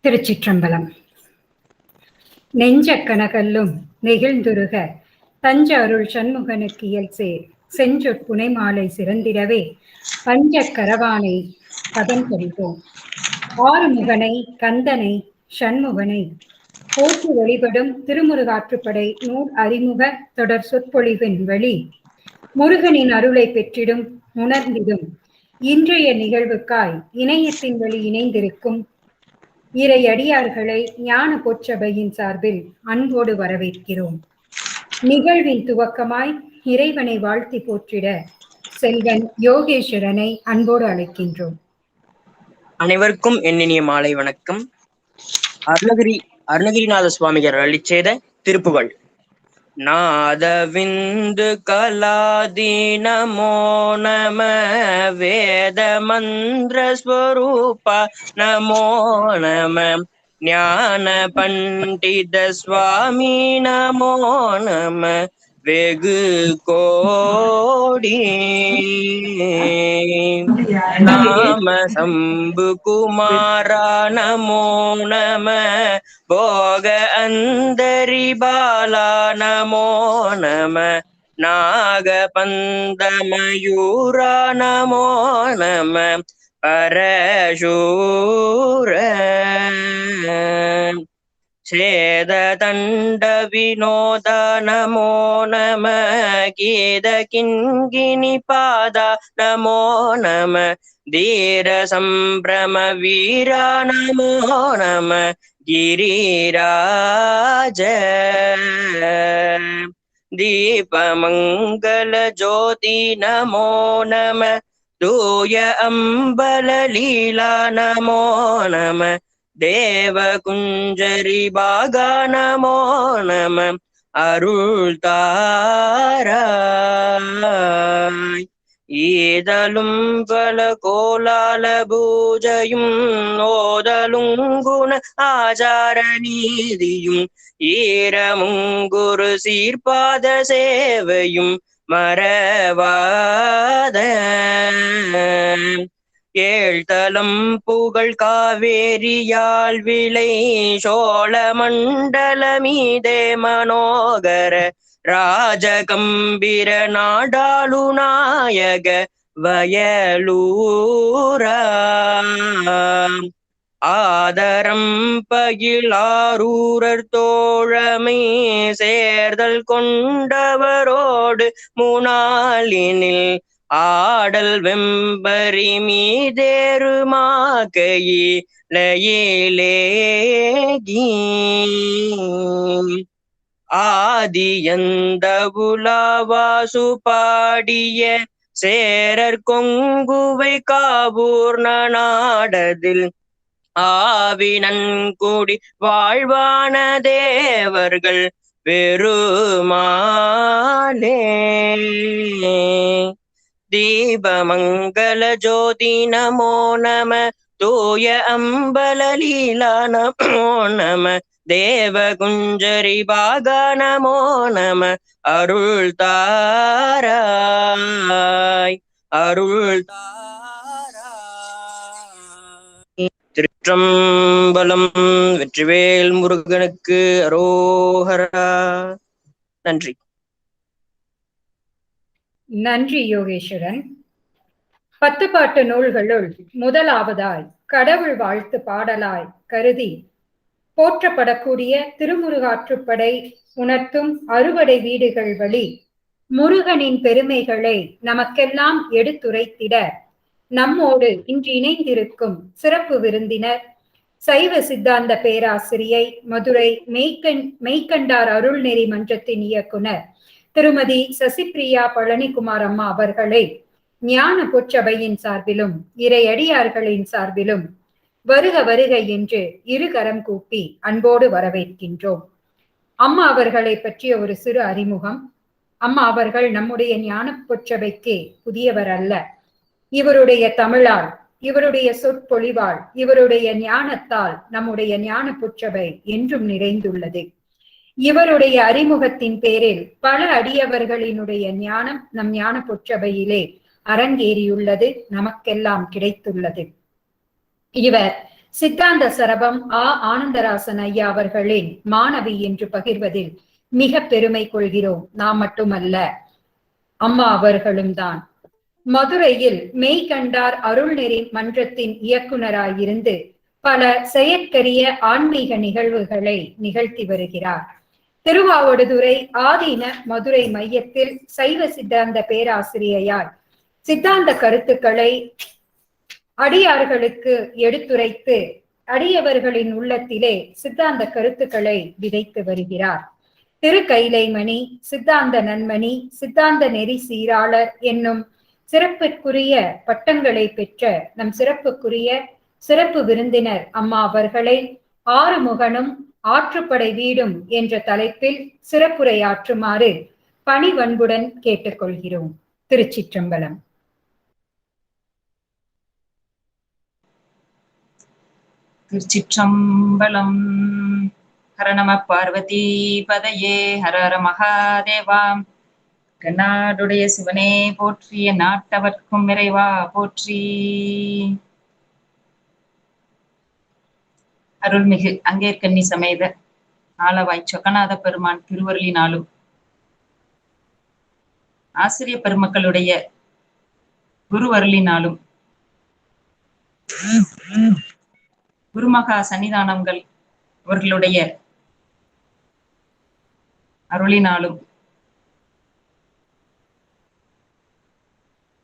திருச்சிற்றம்பலம். நெஞ்ச கனகல்லும் நெகிழ்ந்துருக தஞ்ச அருள் சண்முகனுக்கு இயல்சேர் செஞ்சொற் புனைமாலை சிறந்திடவே பஞ்ச கரவானை பதம் பறித்தோம். ஆறுமுகனை கந்தனை சண்முகனை போற்றி வழிபடும் திருமுருகாற்றுப்படை நூல் அறிமுக தொடர் சொற்பொழிவின் வழி முருகனின் அருளை பெற்றிடும் உணர்ந்திடும் இன்றைய நிகழ்வுக்காய் இணையத்தின் வழி இணைந்திருக்கும் இறை அடியார்களை ஞான பொற்சபையின் சார்பில் அன்போடு வரவேற்கிறோம். நிகழ்வின் துவக்கமாய் இறைவனை வாழ்த்தி போற்றிட செல்வன் யோகேஸ்வரனை அன்போடு அழைக்கின்றோம். அனைவருக்கும் என்னினிய மாலை வணக்கம். அருணகிரிநாத சுவாமிகள் அருளிச் செய்த திருப்புகழ். நாதவிந்து கலாதி நமோ நம வேத மந்திர ஸ்வரூப நமோ நம ஞான பண்டித சுவாமி நமோ நம வெகு கோடி நாம சம்பு குமாரா நமோ நம போக அந்தரி பாலா நமோ நம நாக பந்தமயூரா நமோ நம பரசூர சேத தண்ட வினோத நமோ நம கீத கிங்கினி பாத நமோ நம தீர சம்பிரம வீரா நமோ நம गिरिराज दीपमंगल ज्योति नमो नम दूय अंबल लीला नमो नम देव कुंजरी बागा नमो नम अरुள் தாராய் ஈதலும் பல கோலால பூஜையும் ஓதலுங்குண ஆச்சார நீதியும் ஈரமுங்குரு சீர்பாத சேவையும் மறவாத ஏழ்தலம் புகழ் காவேரியால் விளை சோழ மண்டல மீதே மனோகர ராஜகம்பிர நாடாளு நாயக வயலூரா ஆதரம் பகிலாரூரர் தோழமை சேர்தல் கொண்டவரோடு முனாலினில் ஆடல் வெம்பரி மீதேறுமாக்கையிலேகி ஆதியந்த உலாவாசு பாடிய சேரர் கொங்குவை காபூர்ண நாடதில் ஆவினன்குடி வாழ்வான தேவர்கள் பெருமாளே தீபமங்கல ஜோதி நமோ நம தூய அம்பல லீலா நமோ நம தேவ குஞ்சரி பாகா நமோ நம அருள் தாராய் அருள் தாராய். திருச்சிற்றம்பலம். வெற்றிவேல் முருகனுக்கு அரோகரா. நன்றி. நன்றி யோகேஸ்வரன். 10 பாட்டு நூல்களுள் முதலாவதாய் கடவுள் வாழ்த்து பாடலாய் கருதி போற்றப்படக்கூடிய திருமுருகாற்றுப்படை உணர்த்தும் அறுவடை வீடுகள் வழி முருகனின் பெருமைகளை நமக்கெல்லாம் எடுத்துரைத்திட நம்மோடு இன்று இணைந்திருக்கும் சிறப்பு விருந்தினர் சைவ சித்தாந்த பேராசிரியை மதுரை மெய்கண்டார் அருள்நெறி மன்றத்தின் இயக்குனர் திருமதி சசிப்பிரியா பழனிக்குமார் அம்மா அவர்களை ஞான பொற்சபையின் சார்பிலும் இறை அடியார்களின் சார்பிலும் வருக வருக என்று இருகரம் கூப்பி அன்போடு வரவேற்கின்றோம். அம்மா அவர்களை பற்றிய ஒரு சிறு அறிமுகம். அம்மா அவர்கள் நம்முடைய ஞான பொற்சபைக்கு புதியவர் அல்ல. இவருடைய தமிழால், இவருடைய சொற்பொழிவால், இவருடைய ஞானத்தால் நம்முடைய ஞான பொற்சபை என்றும் நிறைந்துள்ளது. இவருடைய அறிமுகத்தின் பேரில் பல அடியவர்களினுடைய ஞானம் நம் ஞான பொற்சபையிலே அரங்கேறியுள்ளது, நமக்கெல்லாம் கிடைத்துள்ளது. இவர் சித்தாந்த சரபம் ஆனந்தராசன் ஐயா அவர்களின் மாணவி என்று பகிர்வதில் மிக பெருமை கொள்கிறோம். நாம் மட்டுமல்ல, அம்மா அவர்களும் தான். மதுரையில் மெய்கண்டார் அருள்நெறி மன்றத்தின் இயக்குனராயிருந்து பல செயற்கரிய ஆன்மீக நிகழ்வுகளை நிகழ்த்தி வருகிறார். திருவாவடுதுறை ஆதீன மதுரை மையத்தில் சைவ சித்தாந்த பேராசிரியையார் சித்தாந்த கருத்துக்களை அடியார்களுக்கு எடுத்துரைத்து அடியவர்களின் உள்ளத்திலே சித்தாந்த கருத்துக்களை விதைத்து வருகிறார். திருக்கைலைமணி, சித்தாந்த நன்மணி, சித்தாந்த நெறி சீராளர் என்னும் சிறப்புக்குரிய பட்டங்களை பெற்ற நம் சிறப்பு விருந்தினர் அம்மா அவர்களை ஆறுமுகனும் ஆற்றுப்படை வீடும் என்ற தலைப்பில் சிறப்புரையாற்றுமாறு பணிவன்புடன் கேட்டுக்கொள்கிறோம். திருச்சிற்றம்பலம். திருச்சிற்றம்பலம். ஹர நம பார்வதி பதையே, ஹர ஹர மகாதேவா. கண்ணாடுடைய சிவனே போற்றிய நாட்டவர்க்கும் இறைவா போற்றி. அருள்மிகு அங்கேற்கண்ணி சமேத ஆலவாய் சொக்கநாத பெருமான் திருவருளினாலும் ஆசிரிய பெருமக்களுடைய குருவருளினாலும் குருமகா சன்னிதானங்கள் அவர்களுடைய அருளினாலும்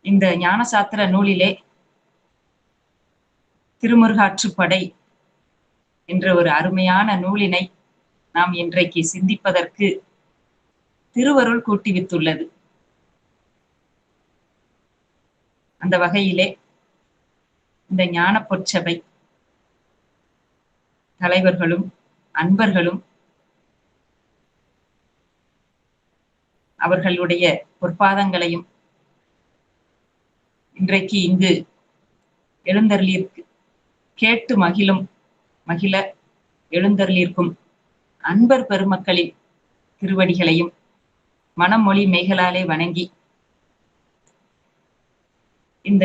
இந்த ஞானசாத்திர நூலிலே திருமுருகாற்றுப்படை என்ற ஒரு அருமையான நூலினை நாம் இன்றைக்கு சிந்திப்பதற்கு திருவருள் கூட்டிவித்துள்ளது. அந்த வகையிலே இந்த ஞான பொற்சபை தலைவர்களும் அன்பர்களும் அவர்களுடைய பொற்பாதங்களையும் இன்றைக்கு இங்கு எழுந்தருளிற்கு கேட்டு மகிழ எழுந்தருளிற்கும் அன்பர் பெருமக்களின் திருவடிகளையும் மனமொழி மெய்களாலே வணங்கி இந்த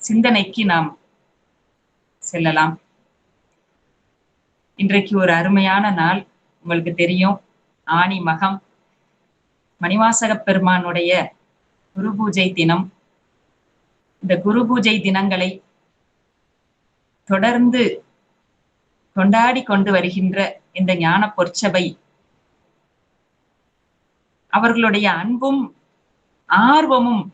சிந்தனைக்கு நாம் செல்லலாம். இன்றைக்கு ஒரு அருமையான நாள். உங்களுக்கு தெரியும், ஆனி மகம், மணிவாசகப் பெருமானுடைய குரு பூஜை தினம். இந்த குரு பூஜை தினங்களை தொடர்ந்து கொண்டாடி கொண்டு வருகின்ற இந்த ஞான பொற்சபை அவர்களுடைய அன்பும் ஆர்வமும்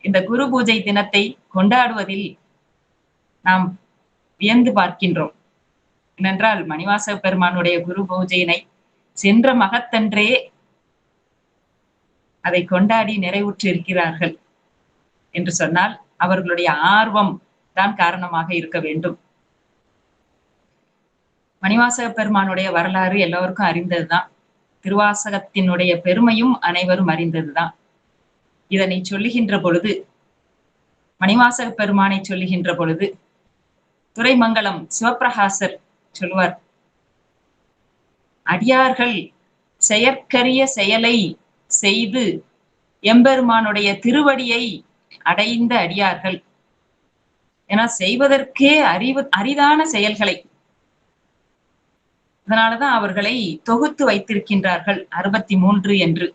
இந்த குரு பூஜை தினத்தை கொண்டாடுவதில் நாம் வியந்து பார்க்கின்றோம். ஏனென்றால் மணிவாசக பெருமானுடைய குரு பூஜையினை சென்ற மகத்தன்றே அதை கொண்டாடி நிறைவுற்று இருக்கிறார்கள் என்று சொன்னால் அவர்களுடைய ஆர்வம் தான் காரணமாக இருக்க வேண்டும். மணிவாசக பெருமானுடைய வரலாறு எல்லோருக்கும் அறிந்ததுதான். திருவாசகத்தினுடைய பெருமையும் அனைவரும் அறிந்ததுதான். இதனை சொல்லுகின்ற பொழுது, மணிவாசக பெருமானை சொல்லுகின்ற பொழுது துரைமங்கலம் சிவப்பிரகாசர் சொல்லுவார், அடியார்கள் செயற்கரிய செயலை செய்து எம்பெருமானுடைய திருவடியை அடைந்த அடியார்கள் என செய்வதற்கே அரிதான செயல்களை, அதனாலதான் அவர்களை தொகுத்து வைத்திருக்கின்றார்கள் 63 என்று.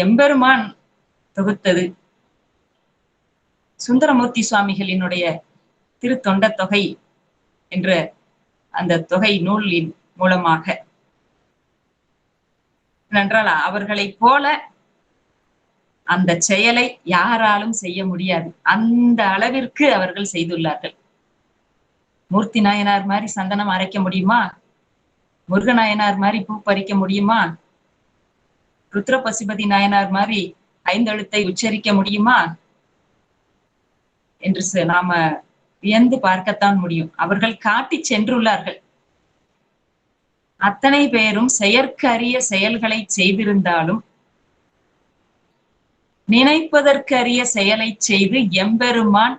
எம்பெருமான் தொகுத்தது சுந்தரமூர்த்தி சுவாமிகளினுடைய திருத்தொண்ட தொகை என்ற அந்த தொகை நூலின் மூலமாக. என்றால் அவர்களைப் போல அந்த செயலை யாராலும் செய்ய முடியாது. அந்த அளவிற்கு அவர்கள் செய்துள்ளார்கள். மூர்த்தி நாயனார் மாதிரி சந்தனம் அரைக்க முடியுமா? முருகநாயனார் மாதிரி பூ பறிக்க முடியுமா? ருத்ர பசுபதி நாயனார் மாதிரி 5 எழுத்தை உச்சரிக்க முடியுமா என்று நாம வியந்து பார்க்கத்தான் முடியும். அவர்கள் காட்டி சென்றுள்ளார்கள். அத்தனை பேரும் செயற்கரிய செயல்களை செய்திருந்தாலும் நினைப்பதற்கரிய செயலை செய்து எம்பெருமான்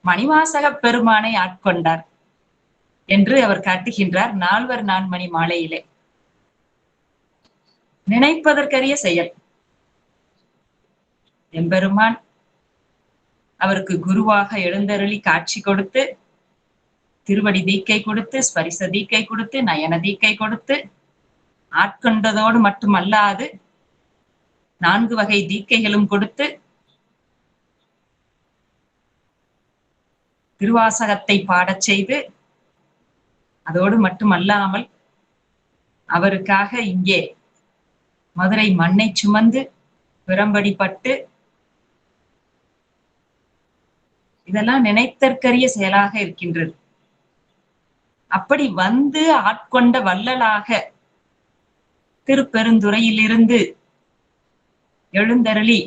மணிவாசக பெருமானை ஆட்கொண்டார் என்று அவர் காட்டுகின்றார் 4வர் 4 மணி மாலையிலே. நினைப்பதற்கரிய செயல். எம்பெருமான் அவருக்கு குருவாக எழுந்தருளி காட்சி கொடுத்து, திருவடி தீக்கை கொடுத்து, ஸ்பரிச தீக்கை கொடுத்து, நயன தீக்கை கொடுத்து, ஆட்கொண்டதோடு மட்டுமல்லாது 4 வகை தீக்கைகளும் கொடுத்து, திருவாசகத்தை பாடச் செய்து, அதோடு மட்டுமல்லாமல் அவருக்காக இங்கே மதுரை மண்ணை சுமந்து பிறம்படிப்பட்டு, இதெல்லாம் நினைத்தற்கரிய செயலாக இருக்கின்றது. அப்படி வந்து ஆட்கொண்ட வள்ளலாக திருப்பெருந்துறையிலிருந்து எழுந்தருளி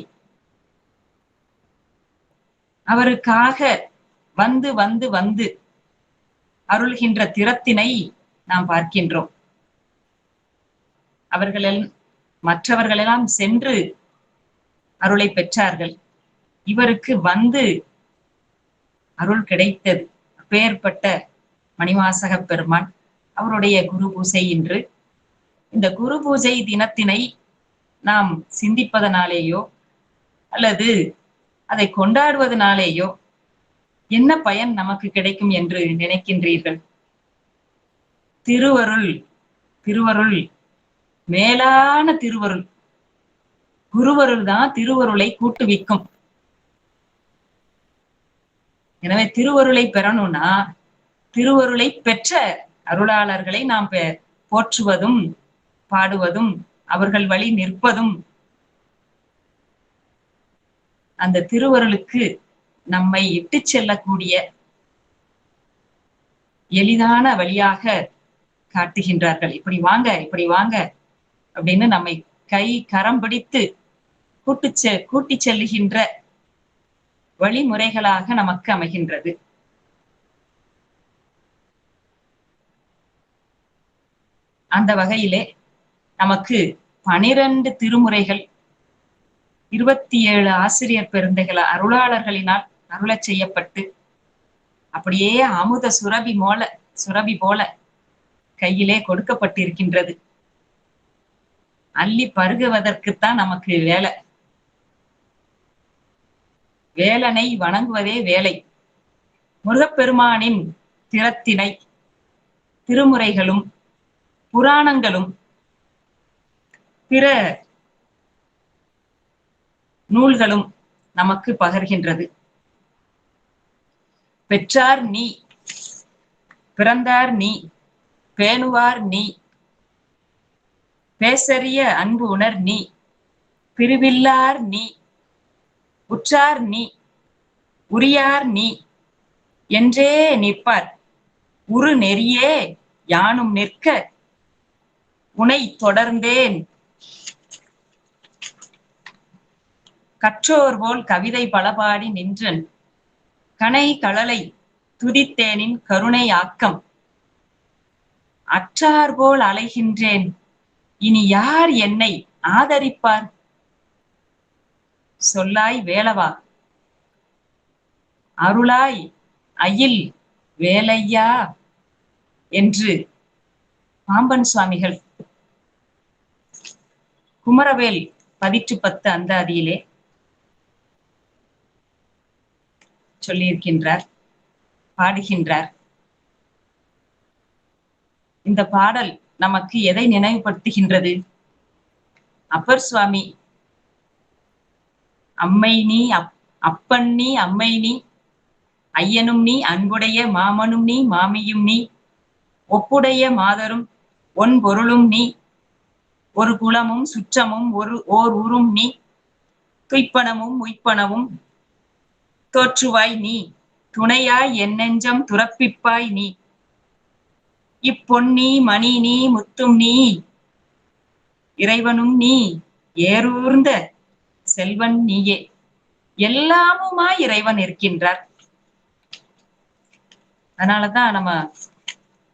அவருக்காக வந்து வந்து வந்து அருள்கின்ற திறத்தினை நாம் பார்க்கின்றோம். மற்றவர்களெல்லாம் சென்று அருளை பெற்றார்கள். இவருக்கு வந்து அருள் கிடைத்தது. அப்பேற்பட்ட மணிவாசக பெருமான் அவருடைய குரு பூஜை இன்று. இந்த குரு பூஜை தினத்தினை நாம் சிந்திப்பதனாலேயோ அல்லது அதை கொண்டாடுவதனாலேயோ என்ன பயன் நமக்கு கிடைக்கும் என்று நினைக்கின்றீர்கள்? திருவருள், திருவருள் மேலான திருவருள். குருவருள் தான் திருவருளை கூட்டுவிக்கும். எனவே திருவருளை பெறணும்னா திருவருளை பெற்ற அருளாளர்களை நாம் போற்றுவதும் பாடுவதும் அவர்கள் வழி நிற்பதும் அந்த திருவருளுக்கு நம்மை இட்டு செல்லக்கூடிய எளிதான வழியாக காட்டுகின்றார்கள். இப்படி வாங்க, இப்படி வாங்க அப்படின்னு நம்மை கை கரம் பிடித்து கூட்டி செல்லுகின்ற வழிமுறைகளாக நமக்கு அமைகின்றது. அந்த வகையிலே நமக்கு 12 திருமுறைகள், 27 ஆசிரியர் பெருந்தைகள் அருளாளர்களினால் அருளச் செய்யப்பட்டு அப்படியே அமுத சுரபி போல கையிலே கொடுக்கப்பட்டிருக்கின்றது. அள்ளி பருகுவதற்குத்தான் நமக்கு வேலை. வேலனை வணங்குவதே வேலை. முருகப்பெருமானின் திறத்தினை திருமுறைகளும் புராணங்களும் பிற நூல்களும் நமக்கு பகர்கின்றது. பெற்றார் நீ, பிறந்தார் நீ, பேணுவார் நீ, பேசறிய அன்பு உணர் நீ, பிரிவில்லார் நீ, உற்றார் நீ, உரியார் நீ என்றே நிற்பார். உரு நெறியே யானும் நிற்க உனை தொடர்ந்தேன். கற்றோர் போல் கவிதை பலபாடி நின்றன் கனை களலை துதித்தேனின் கருணை ஆக்கம். அற்றார் போல் அலைகின்றேன், இனி யார் என்னை ஆதரிப்பார்? சொல்லாய் வேலவா, அருளாய் அயில் வேலையா என்று பாம்பன் சுவாமிகள் குமரவேல் 10 அந்தாதியிலே சொல்லியிருக்கின்றார், பாடுகின்றார். இந்த பாடல் நமக்கு எதை நினைவுபடுத்துகின்றது? அப்பர் சுவாமி அம்மை நீ, அப்பன் நீ, அம்மை நீ, ஐயனும் நீ, அன்புடைய மாமனும் நீ, மாமியும் நீ, ஒப்புடைய மாதரும் ஒன் பொருளும் நீ, ஒரு குலமும் சுற்றமும் ஓர் ஊரும் நீ, துய்ப்பனமும் உய்ப்பனவும் தோற்றுவாய் நீ, துணையாய் என் நெஞ்சம் துறப்பிப்பாய் நீ, இப்பொன்னி மணி நீ, முத்தும் நீ, இறைவனும் நீ, ஏரூர்ந்த செல்வன் நீயே. எல்லாமுமாய் இறைவன் இருக்கின்றார். அதனாலதான் நம்ம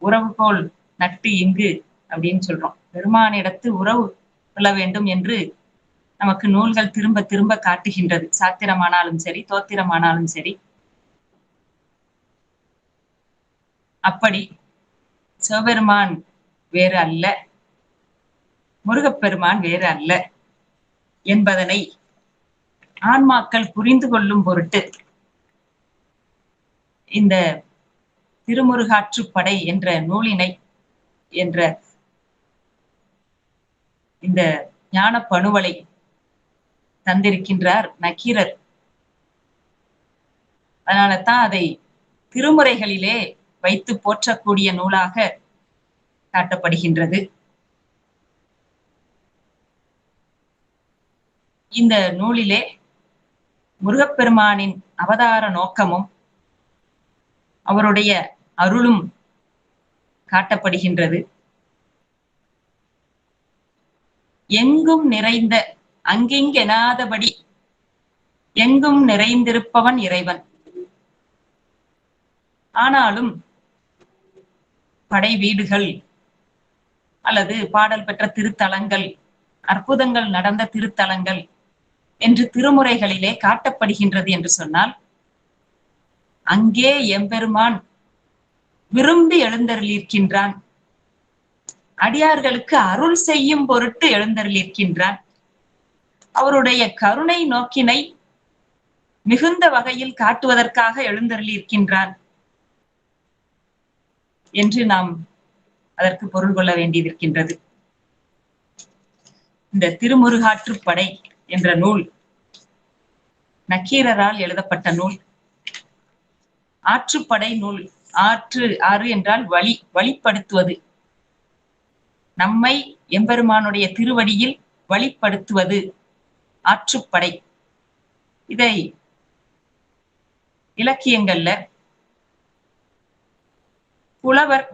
உறவுகோள் நட்டு இங்கு அப்படின்னு சொல்றோம். பெருமானிடத்து உறவு கொள்ள வேண்டும் என்று நமக்கு நூல்கள் திரும்ப திரும்ப காட்டுகின்றது. சாத்திரமானாலும் சரி, தோத்திரமானாலும் சரி. அப்படி சிவபெருமான் வேறு அல்ல, முருகப்பெருமான் வேறு அல்ல என்பதனை ஆன்மாக்கள் புரிந்து கொள்ளும் பொருட்டு இந்த திருமுருகாற்றுப்படை என்ற நூலினை என்ற இந்த ஞான பணுவலை தந்திருக்கின்றார் நக்கீரர். அதனால தான் அதை திருமுறைகளிலே வைத்து போற்றக்கூடிய நூலாக காட்டப்படுகின்றது. இந்த நூலிலே முருகப்பெருமானின் அவதார நோக்கமும் அவருடைய அருளும் காட்டப்படுகின்றது. எங்கும் நிறைந்த அங்கிங்கெனாதபடி எங்கும் நிறைந்திருப்பவன் இறைவன். ஆனாலும் படை வீடுகள் அல்லது பாடல் பெற்ற திருத்தலங்கள், அற்புதங்கள் நடந்த திருத்தலங்கள் என்று திருமுறைகளிலே காட்டப்படுகின்றது என்று சொன்னால், அங்கே எம்பெருமான் விரும்பி எழுந்தருளியிருக்கின்றான். அடியார்களுக்கு அருள் செய்யும் பொருட்டு எழுந்தருளியிருக்கின்றான். அவருடைய கருணை நோக்கினை மிகுந்த வகையில் காட்டுவதற்காக எழுந்தருளியிருக்கின்றான் என்று நாம் அதற்கு பொருள் கொள்ள வேண்டியிருக்கின்றது. இந்த திருமுருகாற்றுப்படை என்ற நூல் நக்கீரரால் எழுதப்பட்ட நூல். ஆற்றுப்படை நூல். ஆறு என்றால் வழி, வழிப்படுத்துவது, நம்மை எம்பெருமானுடைய திருவடியில் வழிப்படுத்துவது ஆற்றுப்படை. இதை இலக்கியங்கள்ல புலவர்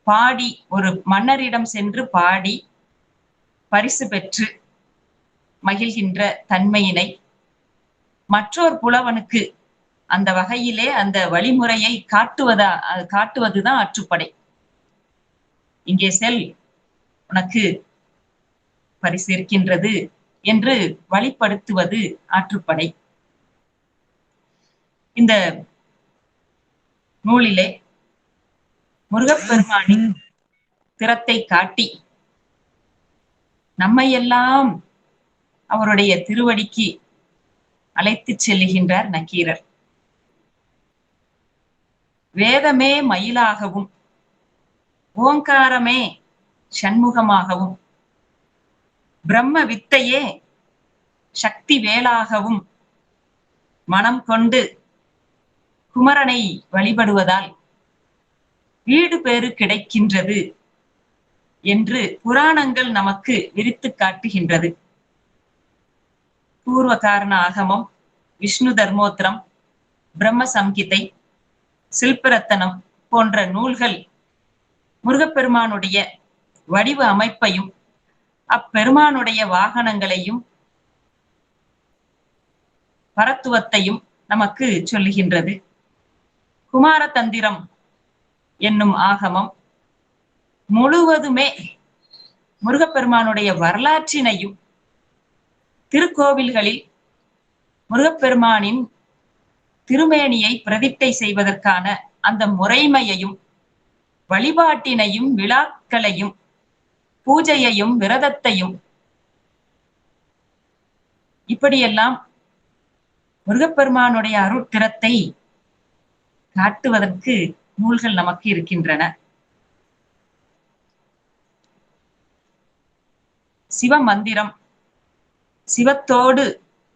பாடி, ஒரு மன்னரிடம் சென்று பாடி பரிசு பெற்று மகிழ்கின்ற தன்மையினை மற்றொரு புலவனுக்கு அந்த வகையிலே அந்த வழிமுறையை காட்டுவதுதான் ஆற்றுப்படை. இங்கே செல், உனக்கு பரிசு இருக்கின்றது என்று வழிப்படுத்துவது ஆற்றுப்படை. இந்த நூலிலே முருகப்பெருமானின் திறத்தை காட்டி நம்மையெல்லாம் அவருடைய திருவடிக்கு அழைத்துச் செல்லுகின்றார் நக்கீரர். வேதமே மயிலாகவும் ஓங்காரமே சண்முகமாகவும் பிரம்ம வித்தையே சக்தி வேலாகவும் மனம் கொண்டு குமரனை வழிபடுவதால் வீடு பேறு கிடைக்கின்றது என்று புராணங்கள் நமக்கு விரித்து காட்டுகின்றது. பூர்வ காரண ஆகமம், விஷ்ணு தர்மோத்திரம், பிரம்ம சம்ஹிதை, சில்பரத்தனம் போன்ற நூல்கள் முருகப்பெருமானுடைய வடிவ அமைப்பையும் அப்பெருமானுடைய வாகனங்களையும் பரத்துவத்தையும் நமக்கு சொல்லுகின்றது. குமாரதந்திரம் என்னும் ஆகமம் முழுவதுமே முருகப்பெருமானுடைய வரலாற்றினையும் திருக்கோவில்களில் முருகப்பெருமானின் திருமேனியை பிரதிஷ்டை செய்வதற்கான அந்த முறைமையையும் வழிபாட்டினையும் விழாக்களையும் பூஜையையும் விரதத்தையும் இப்படியெல்லாம் முருகப்பெருமானுடைய அருட்திறத்தை காட்டுவதற்கு நூல்கள் நமக்கு இருக்கின்றன. சிவ மந்திரம், சிவத்தோடு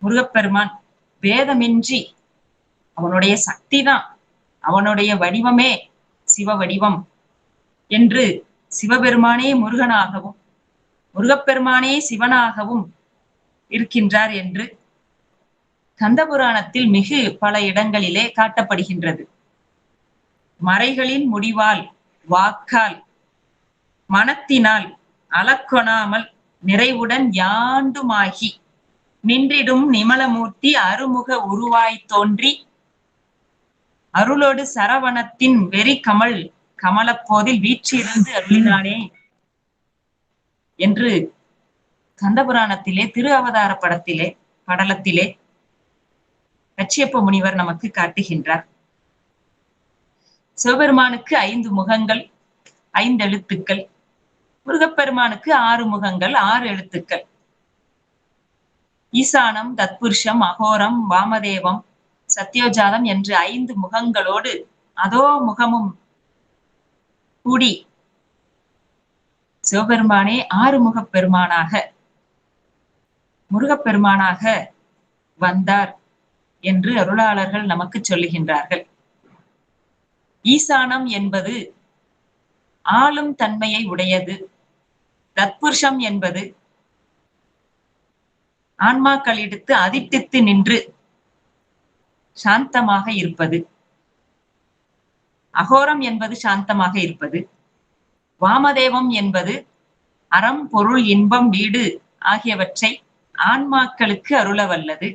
முருகப்பெருமான் வேதமின்றி அவனுடைய சக்தி தான், அவனுடைய வடிவமே சிவ வடிவம் என்று சிவபெருமானே முருகனாகவும் முருகப்பெருமானே சிவனாகவும் இருக்கின்றார் என்று கந்தபுராணத்தில் மிகு பல இடங்களிலே காட்டப்படுகின்றது. மறைகளின் முடிவால், வாக்கால், மனத்தினால் அளக்கொணாமல் நிறைவுடன் யாண்டுமாகி நின்றிடும் நிமலமூர்த்தி அருமுக உருவாய் தோன்றி அருளோடு சரவணத்தின் வெறி கமல் கமலப்போதில் வீற்றிருந்து அருளினானே என்று கந்தபுராணத்திலே திரு அவதார படலத்திலே கச்சியப்ப முனிவர் நமக்கு காட்டுகின்றார். சிவபெருமானுக்கு 5 முகங்கள், 5 எழுத்துக்கள். முருகப்பெருமானுக்கு 6 முகங்கள், 6 எழுத்துக்கள். ஈசானம், தத்புருஷம், அகோரம், வாமதேவம், சத்யோஜாதம் என்று 5 முகங்களோடு அதோ முகமும் கூடி சிவபெருமானே ஆறுமுகப் பெருமானாக முருகப்பெருமானாக வந்தார் என்று அருளாளர்கள் நமக்கு சொல்லுகின்றார்கள். ஈசானம் என்பது ஆளும் தன்மையை உடையது. தத்புருஷம் என்பது ஆன்மாக்களிடத்து அதிர்த்தித்து நின்று சாந்தமாக இருப்பது. அகோரம் என்பது சாந்தமாக இருப்பது. வாமதேவம் என்பது அறம், பொருள், இன்பம், வீடு ஆகியவற்றை ஆன்மாக்களுக்கு அருள வல்லது.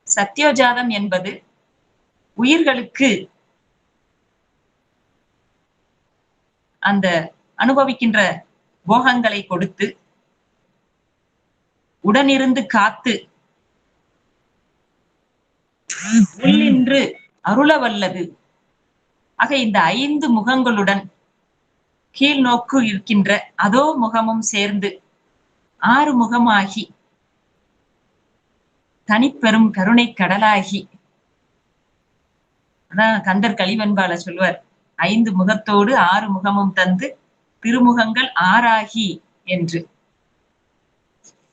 சத்யோஜாதம் என்பது உயிர்களுக்கு அந்த அனுபவிக்கின்ற போகங்களை கொடுத்து உடனிருந்து காத்து உள்ளின்று அருள வல்லது. ஆக இந்த 5 முகங்களுடன் கீழ் நோக்கு இருக்கின்ற அதோ முகமும் சேர்ந்து 6 முகமாகி தனிப்பெரும் கருணை கடலாகி, அதான் கந்தர் கலிவெண்பால சொல்லுவார், 5 முகத்தோடு 6 முகமும் தந்து திருமுகங்கள் 6ஆகி என்று.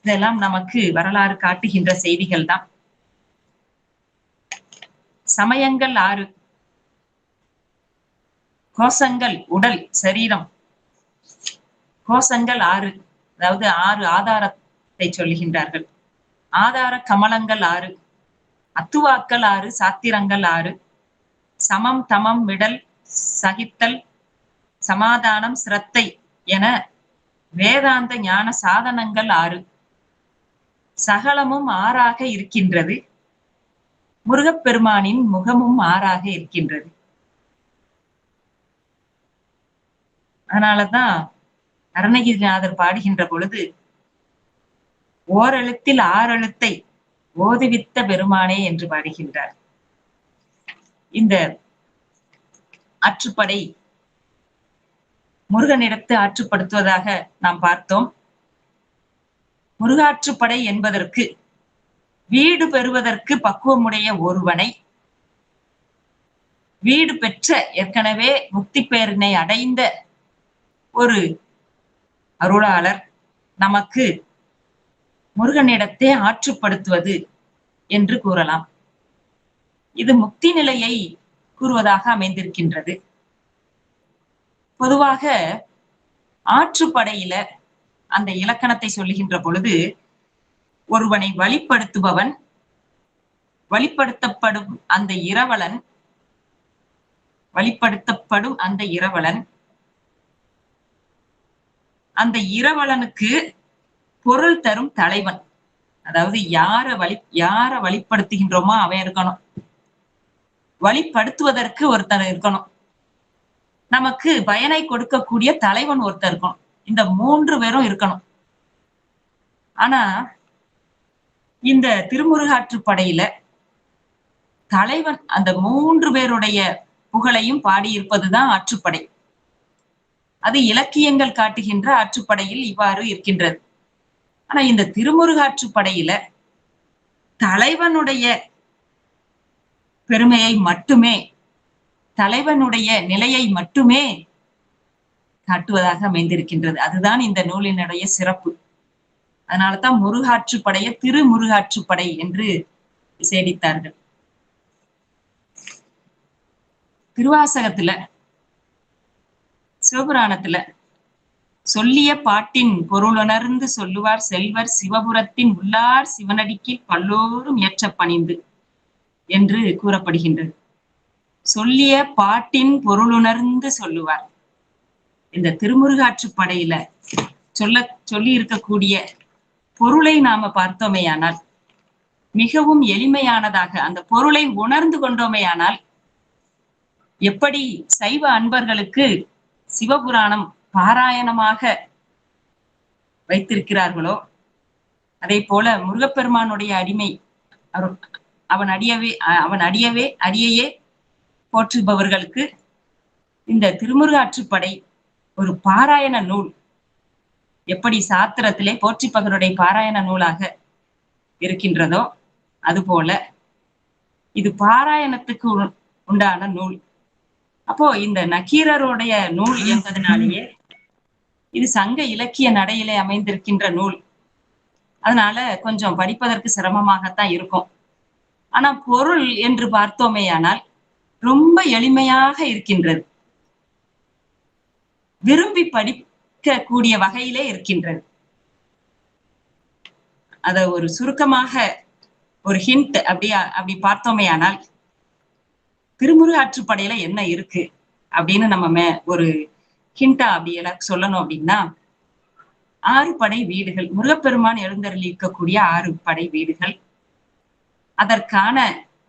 இதெல்லாம் நமக்கு வரலாறு காட்டுகின்ற செய்திகள் தான். சமயங்கள் 6, கோஷங்கள் உடல் சரீரம், கோஷங்கள் 6, அதாவது 6 ஆதாரத்தை சொல்லுகின்றார்கள். ஆதார கமலங்கள் 6, அத்துவாக்கள் 6, சாத்திரங்கள் 6, சமம், தமம், விடல், சகித்தல், சமாதானம், சிரத்தை என வேதாந்த ஞான சாதனங்கள் 6. சகலமும் 6ஆக இருக்கின்றது. முருகப்பெருமானின் முகமும் 6ஆக இருக்கின்றது. அதனாலதான் அருணகிரிநாதர் பாடுகின்ற பொழுது ஓரெழுத்தில் 6 எழுத்தை ஓதுவித்த பெருமானே என்று பாடுகின்றார். இந்த ஆற்றுப்படை முருகனிடத்து ஆற்றுப்படுத்துவதாக நாம் பார்த்தோம். முருகாற்றுப்படை என்பதற்கு வீடு பெறுவதற்கு பக்குவமுடைய ஒருவனை, வீடு பெற்ற ஏற்கனவே முக்தி பேரினை அடைந்த ஒரு அருளாளர் நமக்கு முருகனிடத்தே ஆற்றுப்படுத்துவது என்று கூறலாம். இது முக்தி நிலையை கூறுவதாக அமைந்திருக்கின்றது. பொதுவாக ஆற்றுப்படையில அந்த இலக்கணத்தை சொல்லுகின்ற பொழுது ஒருவனை வழிப்படுத்துபவன், வழிப்படுத்தப்படும் அந்த இரவலன், வழிப்படுத்தப்படும் அந்த இரவலன், அந்த இரவலனுக்கு பொருள் தரும் தலைவன். அதாவது யார வழிப்படுத்துகின்றோமோ அவன் இருக்கணும், வழிப்படுத்துவதற்கு ஒருத்தர் இருக்கணும், நமக்கு பயனை கொடுக்கக்கூடிய தலைவன் ஒருத்தர் இருக்கணும். இந்த 3 பேரும் இருக்கணும். ஆனா இந்த திருமுருகாற்றுப்படையில தலைவன் அந்த 3 பேருடைய புகழையும் பாடியிருப்பதுதான் ஆற்றுப்படை. அது இலக்கியங்கள் காட்டுகின்ற ஆற்றுப்படையில் இவ்வாறு இருக்கின்றது. ஆனா இந்த திருமுருகாற்றுப்படையில தலைவனுடைய பெருமையை மட்டுமே, தலைவனுடைய நிலையை மட்டுமே காட்டுவதாக அமைந்திருக்கின்றது. அதுதான் இந்த நூலினுடைய சிறப்பு. அதனாலதான் முருகாற்றுப்படைய திருமுருகாற்றுப்படை என்று விசேடித்தார்கள். திருவாசகத்துல, சிவபுராணத்துல சொல்லிய பாட்டின் பொருளுணர்ந்து சொல்லுவார் செல்வர் சிவபுரத்தின் உள்ளார் சிவனடிக்கு பல்லோரும் ஏற்ற பணிந்து என்று கூறப்படுகின்றது. சொல்லிய பாட்டின் பொருளுணர்ந்து சொல்லுவார். இந்த திருமுருகாற்றுப்படையில சொல்லி இருக்கக்கூடிய பொருளை நாம பார்த்தோமேயானால் மிகவும் எளிமையானதாக அந்த பொருளை உணர்ந்து கொண்டோமேயானால் எப்படி சைவ அன்பர்களுக்கு சிவபுராணம் பாராயணமாக வைத்திருக்கிறார்களோ அதே போல முருகப்பெருமானுடைய அடிமை அவன் அடியையே போற்றுபவர்களுக்கு இந்த திருமுருகாற்றுப்படை ஒரு பாராயண நூல். எப்படி சாத்திரத்திலே போற்றிப்பகருடைய பாராயண நூலாக இருக்கின்றதோ அதுபோல இது பாராயணத்துக்கு உண்டான நூல். அப்போ இந்த நக்கீரருடைய நூல் என்பதனாலேயே இது சங்க இலக்கிய நடையிலே அமைந்திருக்கின்ற நூல். அதனால கொஞ்சம் படிப்பதற்கு சிரமமாகத்தான் இருக்கும். ஆனா பொருள் என்று பார்த்தோமேயானால் ரொம்ப எளிமையாக இருக்கின்றது, விரும்பி படிக்க கூடிய வகையிலே இருக்கின்றது. அத ஒரு சுருக்கமாக ஒரு ஹிண்ட் அப்படி பார்த்தோமேயானால், திருமுருகாற்றுப்படையில என்ன இருக்கு அப்படின்னு நம்ம ஒரு ஹிண்டா அப்படி எல்லாம் சொல்லணும் அப்படின்னா, 6 படை வீடுகள், முருகப்பெருமான் எழுந்தருளி இருக்கக்கூடிய 6 படை வீடுகள், அதற்கான